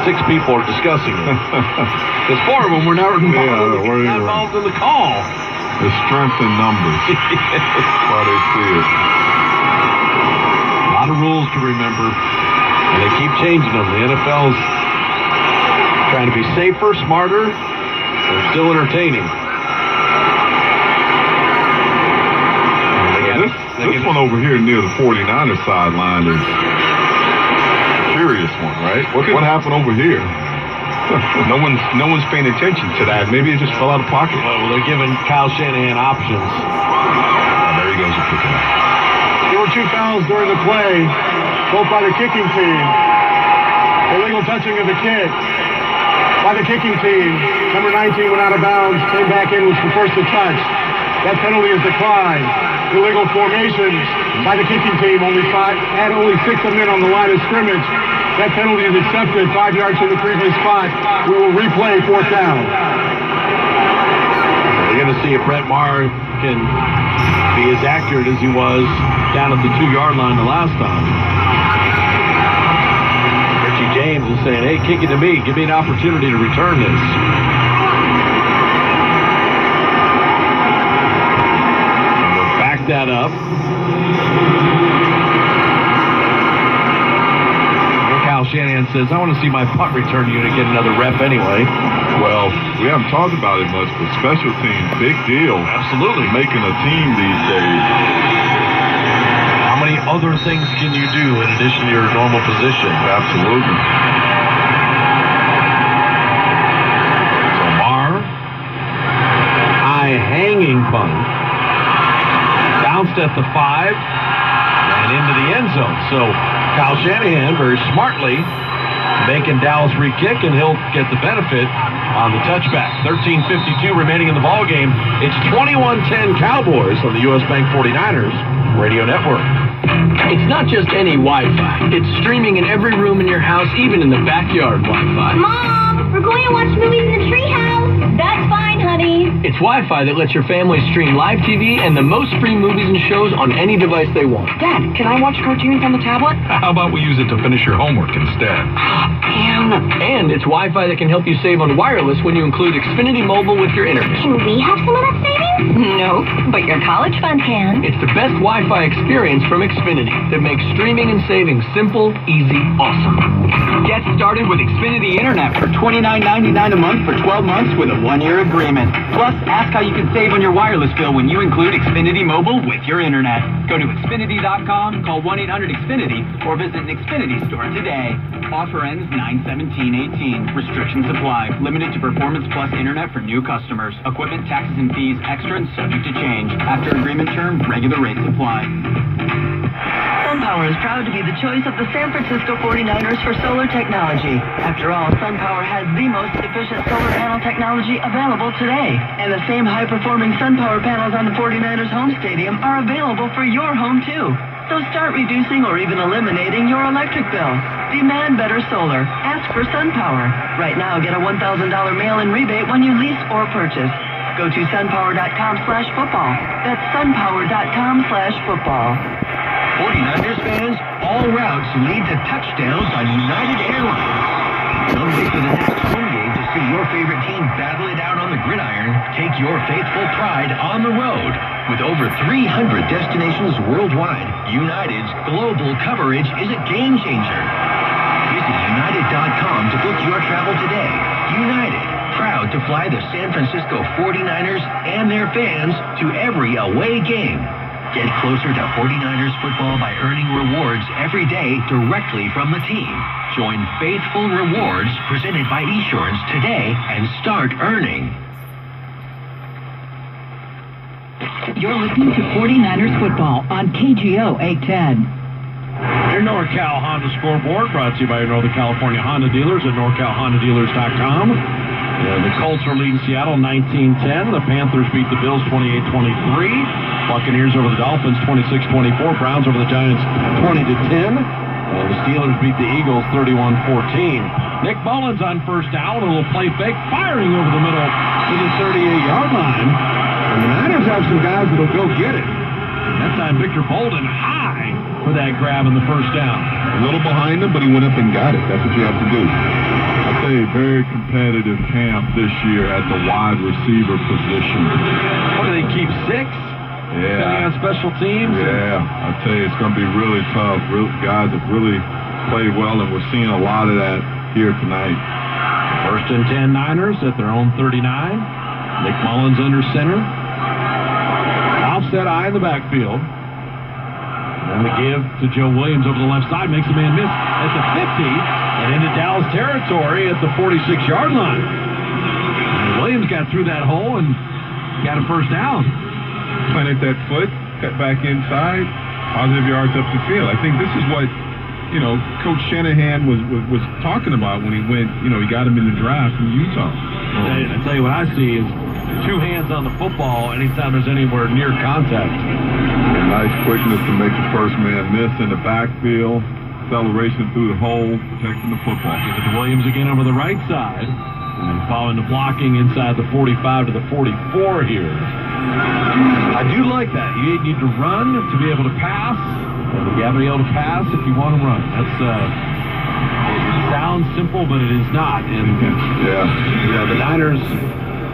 Speaker 1: 6 people are discussing it. Because 4 of them were not involved in the call.
Speaker 11: The strength in numbers. That's why they see it.
Speaker 1: A lot of rules to remember, and they keep changing them. The NFL's trying to be safer, smarter, and still entertaining.
Speaker 11: This one over here near the 49ers sideline is a curious one, right? What happened over here? No one's paying attention to that. Maybe it just fell out of pocket.
Speaker 1: Well, they're giving Kyle Shanahan options.
Speaker 11: There he goes.
Speaker 12: There were 2 fouls during the play, both by the kicking team. Illegal touching of the kick by the kicking team. Number 19 went out of bounds, came back in, was the first to touch. That penalty is declined. Illegal formation by the kicking team. Only 6 of them in on the line of scrimmage. That penalty is accepted. 5 yards from the previous spot. We will replay 4th down.
Speaker 1: We're going to see if Brett Maher can be as accurate as he was down at the 2-yard line the last time. Richie James is saying, hey, kick it to me. Give me an opportunity to return this. back that up. Kyle Shanahan says, I want to see my punt return unit get another rep anyway.
Speaker 2: Well, we haven't talked about it much, but special teams, big deal.
Speaker 1: Absolutely.
Speaker 2: Making a team these days.
Speaker 1: How many other things can you do in addition to your normal position?
Speaker 2: Absolutely.
Speaker 1: So Marr, high hanging punt. Bounced at the 5 and into the end zone. So Kyle Shanahan very smartly making Dallas free kick, and he'll get the benefit on the touchback. 13:52 remaining in the ball game. It's 21-10 Cowboys on the U.S. Bank 49ers radio network.
Speaker 18: It's not just any Wi-Fi. It's streaming in every room in your house, even in the backyard Wi-Fi.
Speaker 19: Mom, we're going to watch movies in the treehouse. That's fine, honey.
Speaker 18: It's Wi-Fi that lets your family stream live TV and the most free movies and shows on any device they want.
Speaker 6: Dad, can I watch cartoons on the tablet?
Speaker 11: How about we use it to finish your homework instead?
Speaker 18: And it's Wi-Fi that can help you save on wireless when you include Xfinity Mobile with your internet.
Speaker 19: Can we have some of that savings?
Speaker 6: No, but your college fund can.
Speaker 18: It's the best Wi-Fi experience from Xfinity that makes streaming and saving simple, easy, awesome.
Speaker 20: Get started with Xfinity Internet for $29.99 a month for 12 months with a 1-year agreement. Plus, ask how you can save on your wireless bill when you include Xfinity Mobile with your internet. Go to Xfinity.com, call 1-800-XFINITY, or visit an Xfinity store today. Offer ends 9/17/18. Restrictions apply. Limited to Performance Plus Internet for new customers. Equipment, taxes, and fees extra and subject to change. After agreement term, regular rates apply.
Speaker 7: SunPower is proud to be the choice of the San Francisco 49ers for solar technology. After all, SunPower has the most efficient solar panel technology available today. And the same high-performing SunPower panels on the 49ers home stadium are available for your home, too. So start reducing or even eliminating your electric bill. Demand better solar. Ask for SunPower. Right now, get a $1,000 mail-in rebate when you lease or purchase. Go to sunpower.com/football. That's sunpower.com/football.
Speaker 10: 49ers fans, all routes lead to touchdowns on United Airlines. Don't wait for the next home game to see your favorite team battle it out on the gridiron. Take your faithful pride on the road. With over 300 destinations worldwide, United's global coverage is a game changer. Visit United.com to book your travel today. United, proud to fly the San Francisco 49ers and their fans to every away game. Get closer to 49ers football by earning rewards every day directly from the team. Join Faithful Rewards presented by Esurance today and start earning.
Speaker 3: You're listening to 49ers football on KGO 810.
Speaker 1: Your NorCal Honda scoreboard brought to you by your Northern California Honda dealers at NorCalHondaDealers.com. The Colts are leading Seattle 19-10. The Panthers beat the Bills 28-23. Buccaneers over the Dolphins 26-24. Browns over the Giants 20-10. And the Steelers beat the Eagles 31-14. Nick Mullins on first down. A little play fake, firing over the middle to the 38-yard line. And the Niners have some guys that'll go get it. And that time Victor Bolden high for that grab in the first down.
Speaker 2: A little behind him, but he went up and got it. That's what you have to do. I'll tell you, very competitive camp this year at the wide receiver position.
Speaker 1: What do they keep, 6?
Speaker 2: Yeah.
Speaker 1: On special teams?
Speaker 2: Yeah. I'll tell you, it's going to be really tough. Guys have really played well, and we're seeing a lot of that here tonight.
Speaker 1: First and 10 Niners at their own 39. Nick Mullins under center. Offset eye in the backfield. And the give to Joe Williams over the left side makes the man miss at the 50 and into Dallas territory at the 46-yard line. And Williams got through that hole and got a first down.
Speaker 2: Planted that foot, cut back inside, positive yards up the field. I think this is what, Coach Shanahan was talking about when he went, he got him in the draft in Utah.
Speaker 1: I tell you what I see is 2 hands on the football anytime there's anywhere near contact.
Speaker 2: And nice quickness to make the first man miss in the backfield. Acceleration through the hole, protecting the football.
Speaker 1: Give it to Williams again over the right side. And following the blocking inside the 45 to the 44 here. I do like that. You need to run to be able to pass. And you got to be able to pass if you want to run. That's it sounds simple, but it is not. And
Speaker 2: yeah,
Speaker 1: the Niners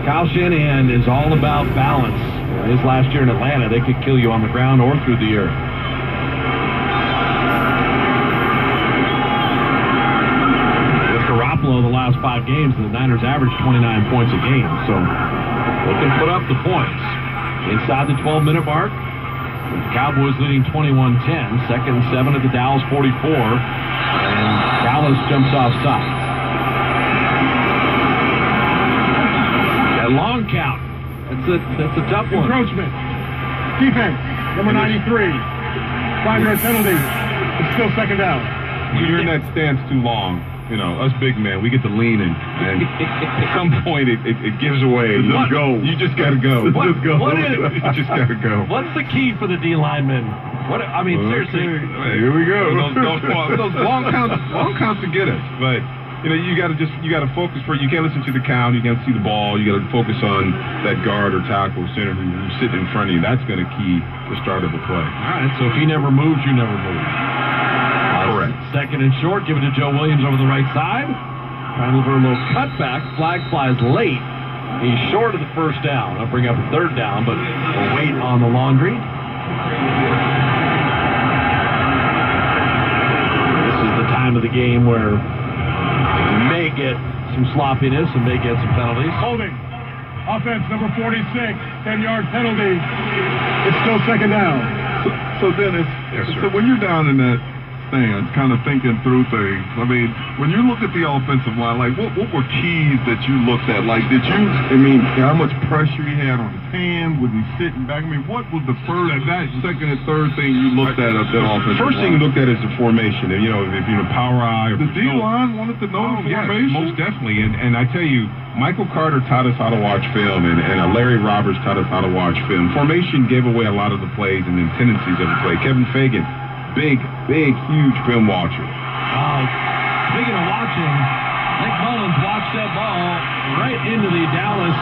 Speaker 5: Kyle Shanahan is all about balance. His last year in Atlanta, they could kill you on the ground or through the air. With Garoppolo, the last 5 games, the Niners averaged 29 points a game, so they can put up the points. Inside the 12-minute mark, with the Cowboys leading 21-10, second and 7 at the Dallas 44, and Dallas jumps offside. That long count. That's a tough one.
Speaker 12: Encroachment. Defense, number 93. 5-yard penalty. It's still second down.
Speaker 11: When you're in that stance too long, us big men, we get to lean and at some point it gives away. You just gotta go. You just gotta go.
Speaker 5: What's the key for the D linemen? Seriously.
Speaker 11: Here we go. Those long counts to get us, but. You gotta focus you can't listen to the count, you can't see the ball, you gotta focus on that guard or tackle or center who's sitting in front of you. That's gonna key the start of the play.
Speaker 5: All right, so if he never moves, you never move.
Speaker 11: Correct.
Speaker 5: Second and short, give it to Joe Williams over the right side. Trying to deliver a little cutback, flag flies late. He's short of the first down. I'll bring up a third down, but we'll wait on the laundry. This is the time of the game where may get some sloppiness and may get some penalties.
Speaker 12: Holding. Offense, number 46, 10-yard penalty. It's still second down.
Speaker 2: So Dennis, so when you're down in that stance, kind of thinking through things, when you look at the offensive line, what were keys that you looked at? How much pressure he had on his hands? Was he sitting back? What was the first, second, and third thing you looked at of that offensive
Speaker 11: First thing you looked at is the formation. If power eye.
Speaker 2: The D-line wanted to know the formation?
Speaker 11: Yes, most definitely. And I tell you, Michael Carter taught us how to watch film, and Larry Roberts taught us how to watch film. Formation gave away a lot of the plays and the tendencies of the play. Kevin Fagan, big, huge film watcher.
Speaker 5: Speaking of watching, Nick Mullins watched that ball right into the Dallas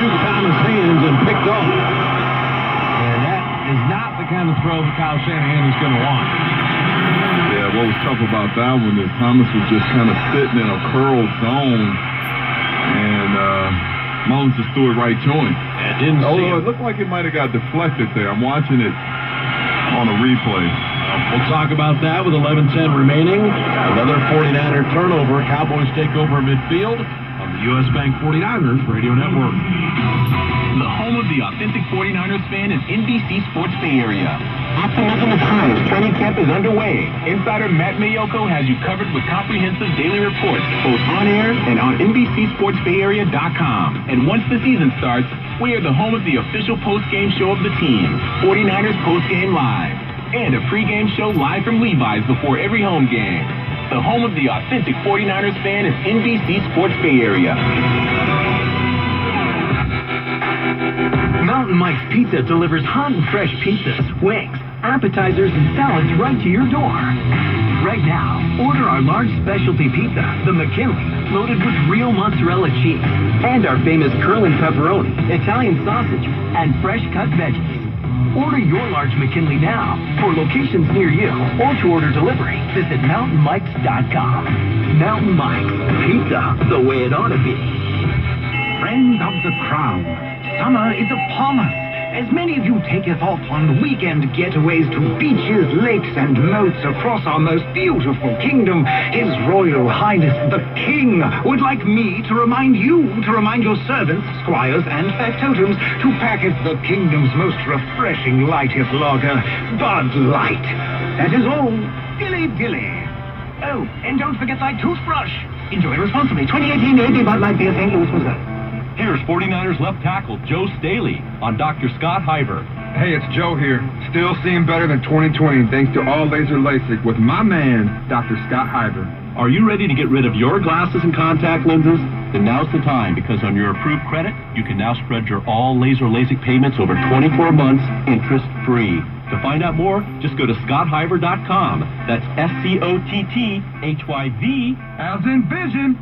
Speaker 5: Duke Thomas hands and picked off. And that is not the kind of throw that Kyle Shanahan is going to want.
Speaker 2: Yeah, what was tough about that one is Thomas was just kind of sitting in a curled zone, and Mullins just threw it right to him. It looked like it might have got deflected there. I'm watching it on a replay.
Speaker 5: We'll talk about that with 11:10 remaining. Another 49er turnover. Cowboys take over midfield on the U.S. Bank 49ers Radio Network.
Speaker 20: The home of the authentic 49ers fan is NBC Sports Bay Area.
Speaker 13: Optimism is high as training camp is underway. Insider Matt Mayoko has you covered with comprehensive daily reports, both on air and on NBCSportsBayArea.com. And once the season starts, we are the home of the official post-game show of the team, 49ers Post-Game Live, and a pre-game show live from Levi's before every home game. The home of the authentic 49ers fan is NBC Sports Bay Area.
Speaker 10: Mountain Mike's Pizza delivers hot and fresh pizzas, wings, appetizers, and salads right to your door. Right now, order our large specialty pizza, the McKinley, loaded with real mozzarella cheese, and our famous curling pepperoni, Italian sausage, and fresh cut veggies. Order your large McKinley now. For locations near you or to order delivery, visit mountainmikes.com. Mountain Mike's, pizza the way it ought to be.
Speaker 14: Friends of the crown, summer is upon us. As many of you taketh off on weekend getaways to beaches, lakes, and moats across our most beautiful kingdom, His Royal Highness the King would like me to remind your servants, squires, and factotums to packeth the kingdom's most refreshing lightest lager, Bud Light. That is all. Dilly dilly. Oh, and don't forget thy toothbrush. Enjoy responsibly. 2018 AB Bud Light Beer, St. Louis, Missouri.
Speaker 5: Here's 49ers left tackle Joe Staley on Dr. Scott Hyber.
Speaker 21: Hey, it's Joe here. Still seeing better than 2020 thanks to all laser LASIK with my man, Dr. Scott Hyber.
Speaker 5: Are you ready to get rid of your glasses and contact lenses? Then now's the time, because on your approved credit, you can now spread your all laser LASIK payments over 24 months interest-free. To find out more, just go to ScottHyber.com. That's SCOTTHYV,
Speaker 21: as in vision,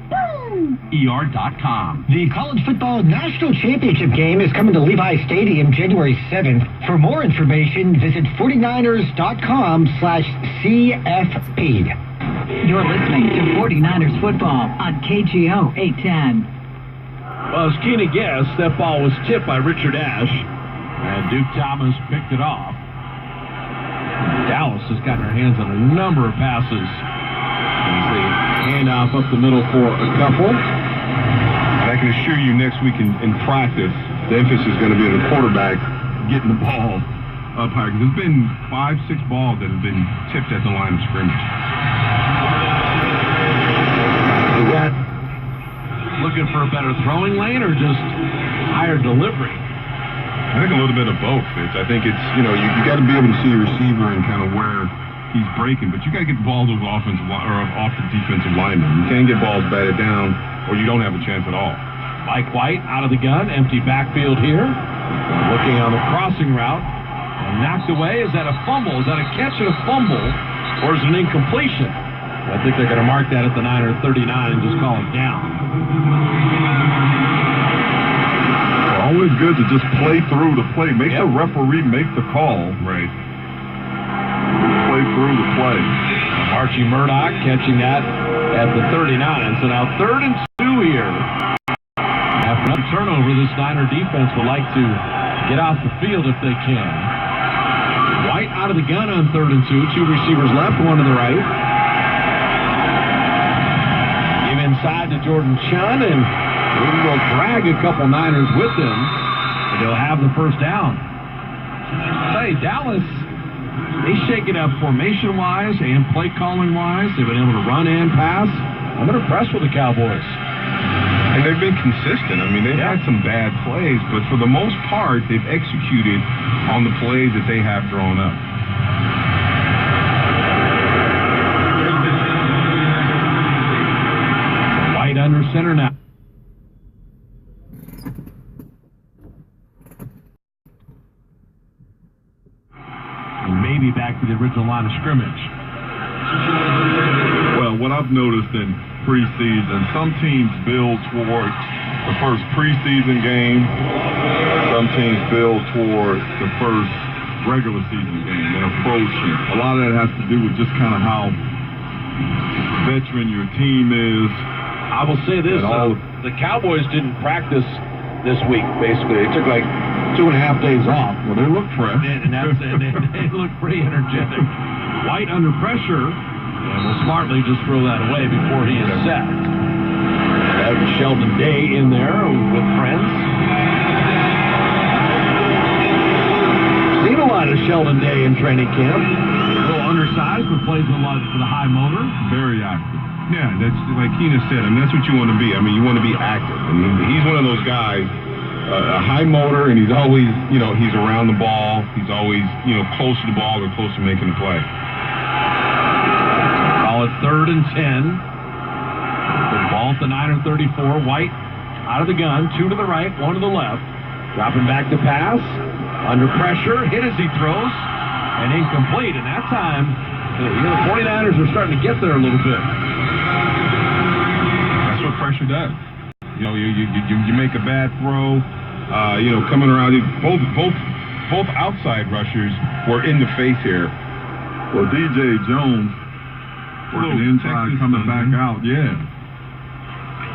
Speaker 5: ER.com.
Speaker 22: The College Football National Championship game is coming to Levi Stadium January 7th. For more information, visit 49ers.com/CFP.
Speaker 3: You're listening to 49ers football on KGO 810.
Speaker 5: Well, as Keenan guessed, that ball was tipped by Richard Ash, and Duke Thomas picked it off. Dallas has gotten her hands on a number of passes. As they hand off up the middle for a couple.
Speaker 2: And I can assure you next week in practice, the emphasis is going to be on the quarterback getting the ball up higher. There's been 5-6 balls that have been tipped at the line of scrimmage.
Speaker 5: Is that looking for a better throwing lane or just higher delivery?
Speaker 2: I think a little bit of both. I think it's, you got to be able to see your receiver and kind of where he's breaking, but you got to get the ball to the offensive or off the defensive lineman. You can't get balls batted down or you don't have a chance at all.
Speaker 5: Mike White out of the gun, empty backfield here. Looking on the crossing route. And knocked away. Is that a fumble? Is that a catch and a fumble? Or is it an incompletion? I think they're going to mark that at the Niner 39 and just call it down.
Speaker 2: Always good to just play through the play. Make the referee make the call.
Speaker 5: Right.
Speaker 2: Play through the play.
Speaker 5: Archie Murdoch catching that at the 39. So now 3rd and 2 here. After another turnover, this Niner defense would like to get off the field if they can. White out of the gun on 3rd and 2. 2 receivers left, one to the right. Give inside to Jordan Chun, and he will drag a couple Niners with him, and they'll have the first down. Hey, Dallas, they shake it up formation-wise and play calling-wise. They've been able to run and pass. I'm impressed with the Cowboys.
Speaker 2: And they've been consistent. I mean, they've had some bad plays, but for the most part, they've executed on the plays that they have drawn up.
Speaker 5: White under center now. And maybe back to the original line of scrimmage.
Speaker 2: Well, what I've noticed in preseason, some teams build towards the first preseason game. Some teams build towards the first regular season game and approach it. A lot of that has to do with just kind of how veteran your team is.
Speaker 5: I will say this, the Cowboys didn't practice this week, basically. They took like 2.5 days off.
Speaker 2: Well, they look fresh.
Speaker 5: And they look pretty energetic. White under pressure, and will smartly just throw that away before he is set. That was Sheldon Day in there with friends. Seen a lot of Sheldon Day in training camp. A little undersized, but plays a lot for the high motor.
Speaker 2: Very active. Yeah, that's like Keenan said. I mean, that's what you want to be. I mean, you want to be active. I mean, he's one of those guys, a high motor, and he's always, he's around the ball. He's always, close to the ball or close to making the play.
Speaker 5: Call it 3rd and 10. The ball at the Niner 34. White out of the gun, 2 to the right, 1 to the left. Dropping back to pass. Under pressure, hit as he throws, and incomplete. And that time, the 49ers are starting to get there a little bit.
Speaker 2: That's what pressure does. You make a bad throw. Coming around. Both outside rushers were in the face here. Well, DJ Jones working inside, coming back out. Yeah.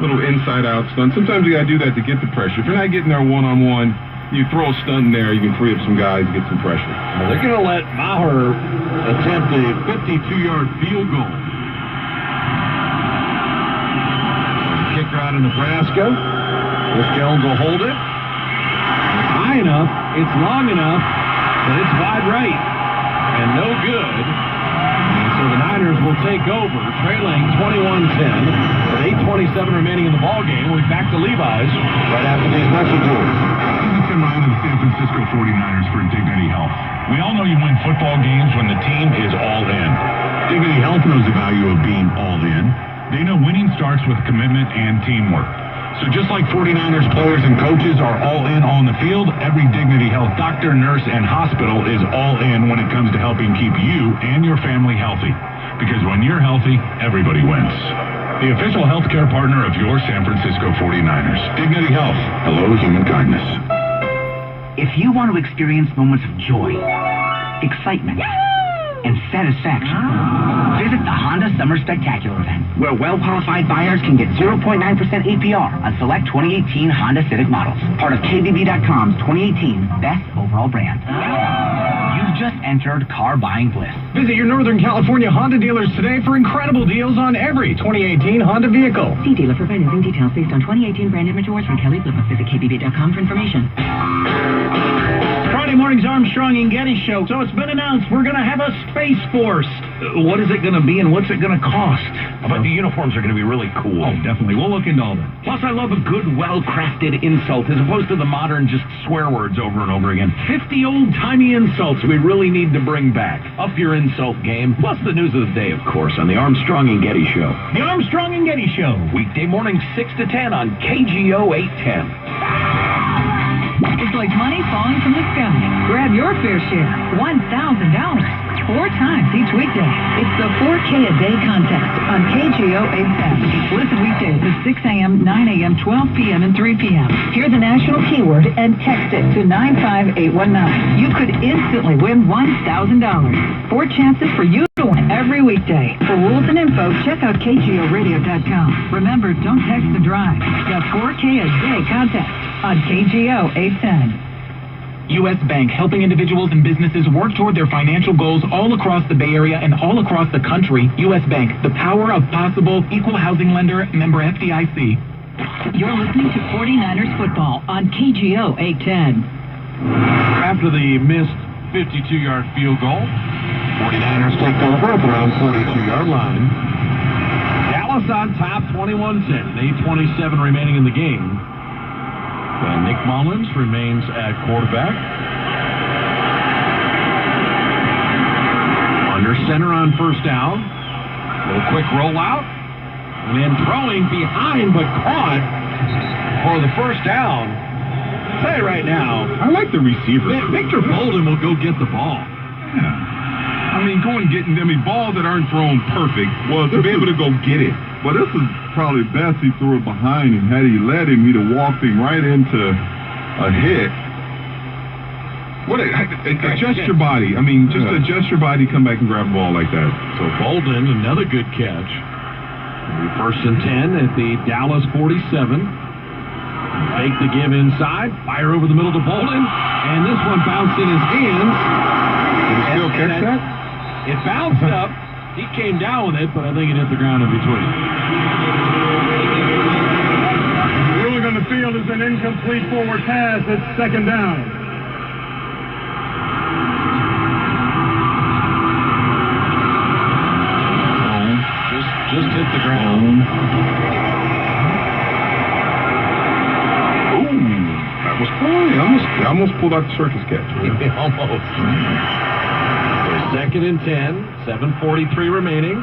Speaker 2: Little inside-out stunt. Sometimes you got to do that to get the pressure. If you're not getting there one-on-one, you throw a stunt in there, you can free up some guys to get some pressure.
Speaker 5: Well, they're going to let Maher attempt a 52-yard field goal. Kicker out of Nebraska. Chris Jones will hold it. It's high enough, it's long enough, but it's wide right. And no good. And so the Niners will take over, trailing 21-10 with 8:27 remaining in the ballgame. We'll be back to Levi's right after these messages.
Speaker 4: This is Tim Ryan of the San Francisco 49ers for Dignity Health. We all know you win football games when the team is all in. Dignity Health knows the value of being all in. They know winning starts with commitment and teamwork. So just like 49ers players and coaches are all in on the field, every Dignity Health doctor, nurse, and hospital is all in when it comes to helping keep you and your family healthy. Because when you're healthy, everybody wins. The official healthcare partner of your San Francisco 49ers. Dignity Health. Hello, human kindness.
Speaker 14: If you want to experience moments of joy, excitement,
Speaker 8: and satisfaction. Visit the Honda Summer Spectacular event, where well-qualified buyers can get 0.9% APR on select 2018 Honda Civic models. Part of KBB.com's 2018 Best Overall Brand. You've just entered car buying bliss.
Speaker 22: Visit your Northern California Honda dealers today for incredible deals on every 2018 Honda vehicle.
Speaker 6: See dealer for financing details based on 2018 Brand Image Awards from Kelly Blue Book. Visit KBB.com for information.
Speaker 22: Friday morning's Armstrong and Getty show. So it's been announced we're going to have a Space Force. What is it going to be and what's it going to cost?
Speaker 15: But the uniforms are going to be really cool.
Speaker 22: Oh, definitely. We'll look into all that.
Speaker 15: Plus, I love a good, well-crafted insult as opposed to the modern just swear words over and over again. 50 old-timey insults we really need to bring back. Up your insult game. Plus the news of the day, of course, on the Armstrong and Getty show.
Speaker 22: The Armstrong and Getty show.
Speaker 15: Weekday morning 6 to 10 on KGO 810.
Speaker 3: It's like money falling from the sky. Grab your fair share. $1,000. 4 times each weekday. It's the 4K a day contest on KGO 810. Listen weekdays at 6 a.m., 9 a.m., 12 p.m., and 3 p.m. Hear the national keyword and text it to 95819. You could instantly win $1,000. 4 chances for you to win every weekday. For rules and info, check out KGORadio.com. Remember, don't text and drive. The 4K a day contest on KGO 810.
Speaker 17: U.S. Bank, helping individuals and businesses work toward their financial goals all across the Bay Area and all across the country. U.S. Bank, the power of possible. Equal housing lender, member FDIC.
Speaker 3: You're listening to 49ers football on KGO 810.
Speaker 1: After the missed 52-yard field goal, 49ers take over at their own 42-yard line. Dallas on top, 21-10. 8:27 remaining in the game. Nick Mullins remains at quarterback. Under center on first down. Little quick rollout. And then throwing behind, but caught for the first down. I'll tell you right now,
Speaker 11: I like the receiver.
Speaker 1: Victor Bolden will go get the ball.
Speaker 11: Yeah. I mean, balls that aren't thrown perfect, to be able to go get it.
Speaker 2: But this is probably best he threw it behind him. Had he let him, he'd have walked him right into a hit.
Speaker 11: Adjust your body. I mean, just adjust your body, come back and grab the ball like that.
Speaker 1: So Bolden, another good catch. First and 10 at the Dallas 47. Fake the give inside, fire over the middle to Bolden, and this one bounced in his hands.
Speaker 11: Did he still catch that?
Speaker 1: It bounced up. He came down with it, but I think it hit the ground in between.
Speaker 12: The ruling on the field is an incomplete forward pass. It's second down.
Speaker 1: Just hit the ground.
Speaker 11: Ooh, that was fine. I almost pulled out the circus catch.
Speaker 1: Almost. Second and 10, 7:43 remaining.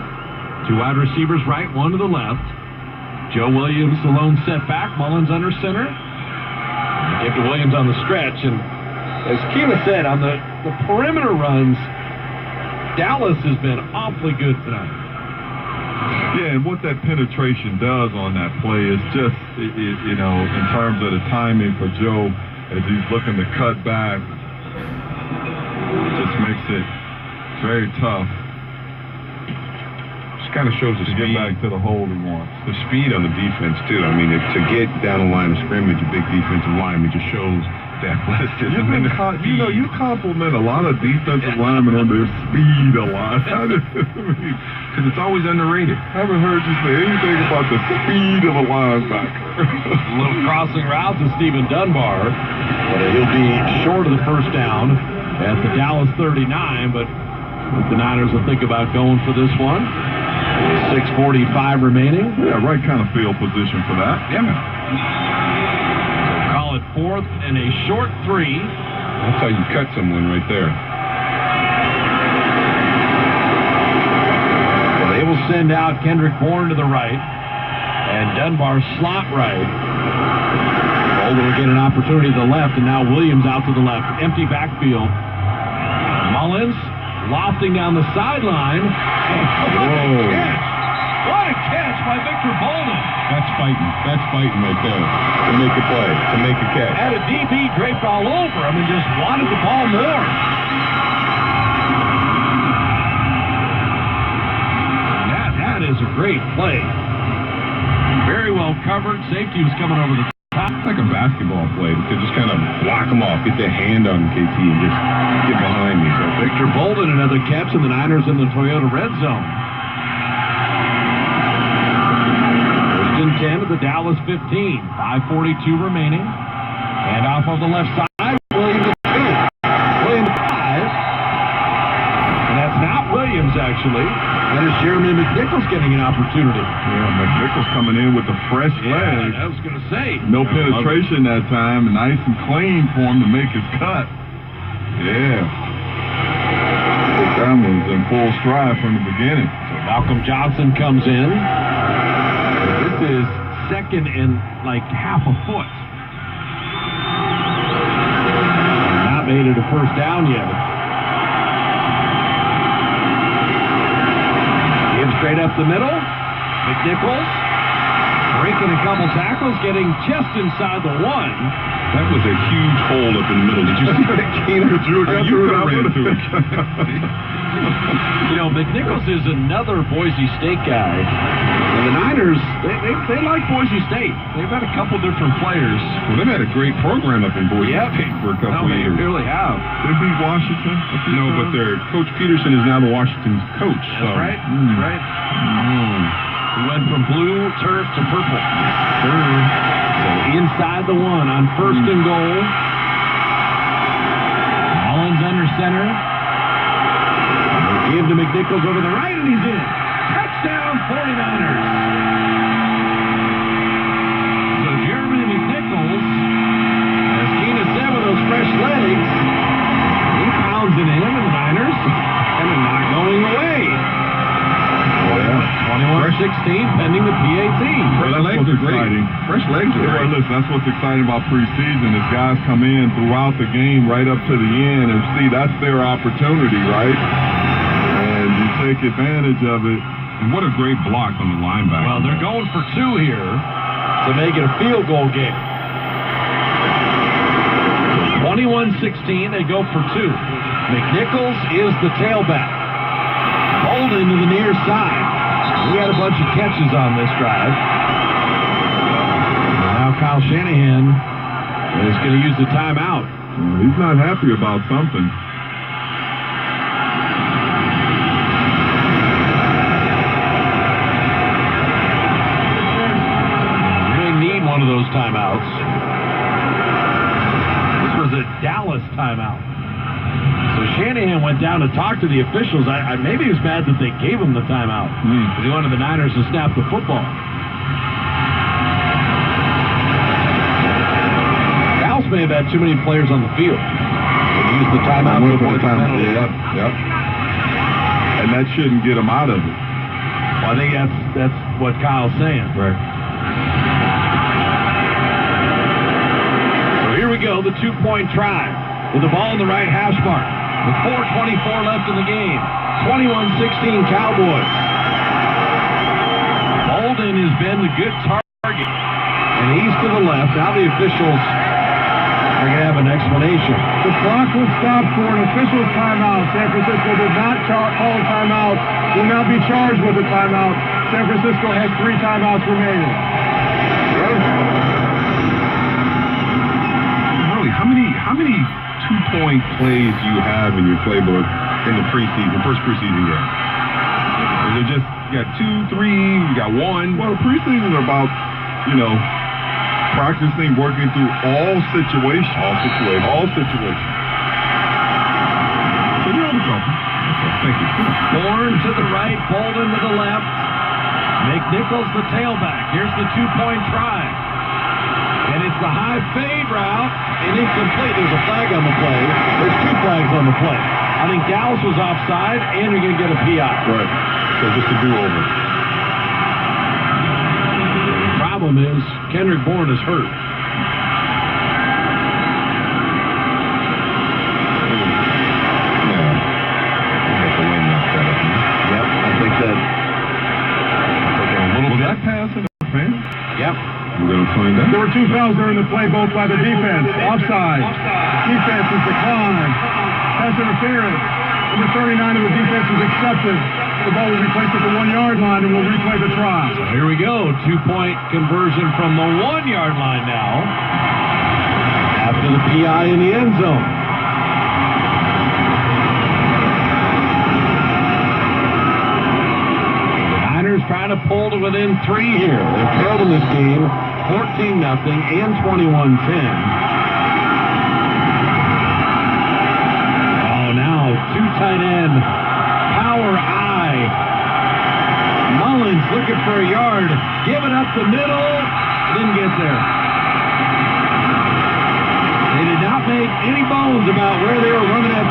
Speaker 1: 2 wide receivers right, 1 to the left. Joe Williams, the lone setback. Mullins under center. Give to Williams on the stretch. And as Keena said, on the perimeter runs, Dallas has been awfully good tonight.
Speaker 2: Yeah, and what that penetration does on that play is just, in terms of the timing for Joe as he's looking to cut back, it just makes it very tough.
Speaker 11: Just kind of shows the
Speaker 2: to
Speaker 11: speed.
Speaker 2: Get back to the hole he wants.
Speaker 11: The speed on the defense, too. I mean, to get down the line of scrimmage, a big defensive lineman just shows the athleticism and the speed.
Speaker 2: You compliment a lot of defensive linemen on their speed a lot. Because
Speaker 11: it's always underrated.
Speaker 2: I haven't heard you say anything about the speed of a linebacker.
Speaker 1: A little crossing route to Stephen Dunbar. But he'll be short of the first down at the Dallas 39, but the Niners will think about going for this one. 6:45 remaining.
Speaker 2: Yeah, right kind of field position for that.
Speaker 11: Yeah, man.
Speaker 1: So call it 4th and a short 3.
Speaker 11: That's how you cut someone right there.
Speaker 1: So they will send out Kendrick Bourne to the right and Dunbar slot right. Bolden will get an opportunity to the left, and now Williams out to the left. Empty backfield. Mullins lofting down the sideline. What a catch by Victor Bolden.
Speaker 11: That's fighting. That's fighting right there. To make a play. To make a catch.
Speaker 1: Had a DB draped all over him and just wanted the ball more.
Speaker 9: great play. Very well covered. Safety was coming over the top.
Speaker 2: It's like a basketball play to just kind of block them off, get their hand on KT and just get behind me. So
Speaker 9: Victor Bolden, another catch, and the Niners in the Toyota red zone. First and 10 at the Dallas 15. 5:42 remaining. And off of the left side, Williams at 2. Williams 5. And that's not Williams, actually. That is Jeremy McNichols getting an opportunity.
Speaker 2: Yeah, McNichols coming in with the fresh leg.
Speaker 9: I was going to say.
Speaker 2: No penetration that time. Nice and clean for him to make his cut. Yeah. That one's in full stride from the beginning.
Speaker 9: So Malcolm Johnson comes in. This is second and like half a foot. Not made it a first down yet. Straight up the middle. McNichols breaking a couple tackles, getting just inside the 1.
Speaker 2: That was a huge hole up in the middle. Did you see that? Keener drew it out. You could have ran through it.
Speaker 9: You know, McNichols is another Boise State guy. And the Niners, they like Boise State. They've had a couple different players.
Speaker 2: Well, they've had a great program up in Boise State for a couple of years.
Speaker 9: They really have.
Speaker 2: They beat Washington? No, but their Coach Peterson is now the Washington's coach.
Speaker 9: That's right. That's right. He went from blue turf to purple. So inside the 1 on first and goal. Mullins under center. Give to McNichols over the right, and he's in. Touchdown, 49ers. So Jeremy McNichols, as Keena said, with those fresh legs, he pounds it in, and the Niners, and they're not going away. 21-16, pending the PAT.
Speaker 2: Fresh legs are great. Fresh legs are great. Listen, that's what's exciting about preseason is guys come in throughout the game right up to the end and see that's their opportunity, right? And you take advantage of it. And what a great block on the linebacker.
Speaker 9: Well, they're going for 2 here to make it a field goal game. 21-16, they go for 2. McNichols is the tailback. Bolden to the near side. We had a bunch of catches on this drive. And now Kyle Shanahan is going to use the timeout.
Speaker 2: He's not happy about something.
Speaker 9: You may need one of those timeouts. This was a Dallas timeout. So Shanahan went down to talk to the officials. Maybe he was mad that they gave him the timeout because he wanted the Niners to snap the football. Dallas may have had too many players on the field. They used the timeout to avoid the penalty.
Speaker 2: Yep. And that shouldn't get them out of it.
Speaker 9: Well, I think that's what Kyle's saying.
Speaker 2: Right.
Speaker 9: So here we go, the 2-point try with the ball in the right hash mark. With 4:24 left in the game. 21-16 Cowboys. Bolden has been the good target. And he's to the left. Now the officials are going to have an explanation.
Speaker 12: The clock will stop for an official timeout. San Francisco did not call a timeout. Will not be charged with a timeout. San Francisco has 3 timeouts remaining.
Speaker 2: Really, how many 2-point plays do you have in your playbook in the preseason, first preseason game? Is it just, you got 2, 3, you got 1? Well, preseason is about, practicing, working through all situations. All situations. So you have a couple. Okay, thank you.
Speaker 9: Bourne to the right, Bolden to the left. McNichols the tailback. Here's the 2-point try. And it's the high fade route, and incomplete. There's a flag on the play. There's 2 flags on the play. I think Dallas was offside, and you're going to get a PI.
Speaker 2: Right. So just a do-over.
Speaker 9: The problem is Kendrick Bourne is hurt.
Speaker 2: Yep, I think that. Was that pass in the fan?
Speaker 9: Yep.
Speaker 2: We're going to find out.
Speaker 12: There were 2 fouls during the play, both by the defense. Offside. Defense is declined. Pass interference. Number 39 of the defense is accepted. The ball was replaced at the 1-yard line, and we'll replay the try.
Speaker 9: So here we go. 2-point conversion from the 1-yard line now. After the PI in the end zone. The Niners trying to pull to within 3 here. They've trailed in this game 14-0 and 21-10. Oh, now 2 tight end. Power eye. Mullins looking for a yard. Give it up the middle. Didn't get there.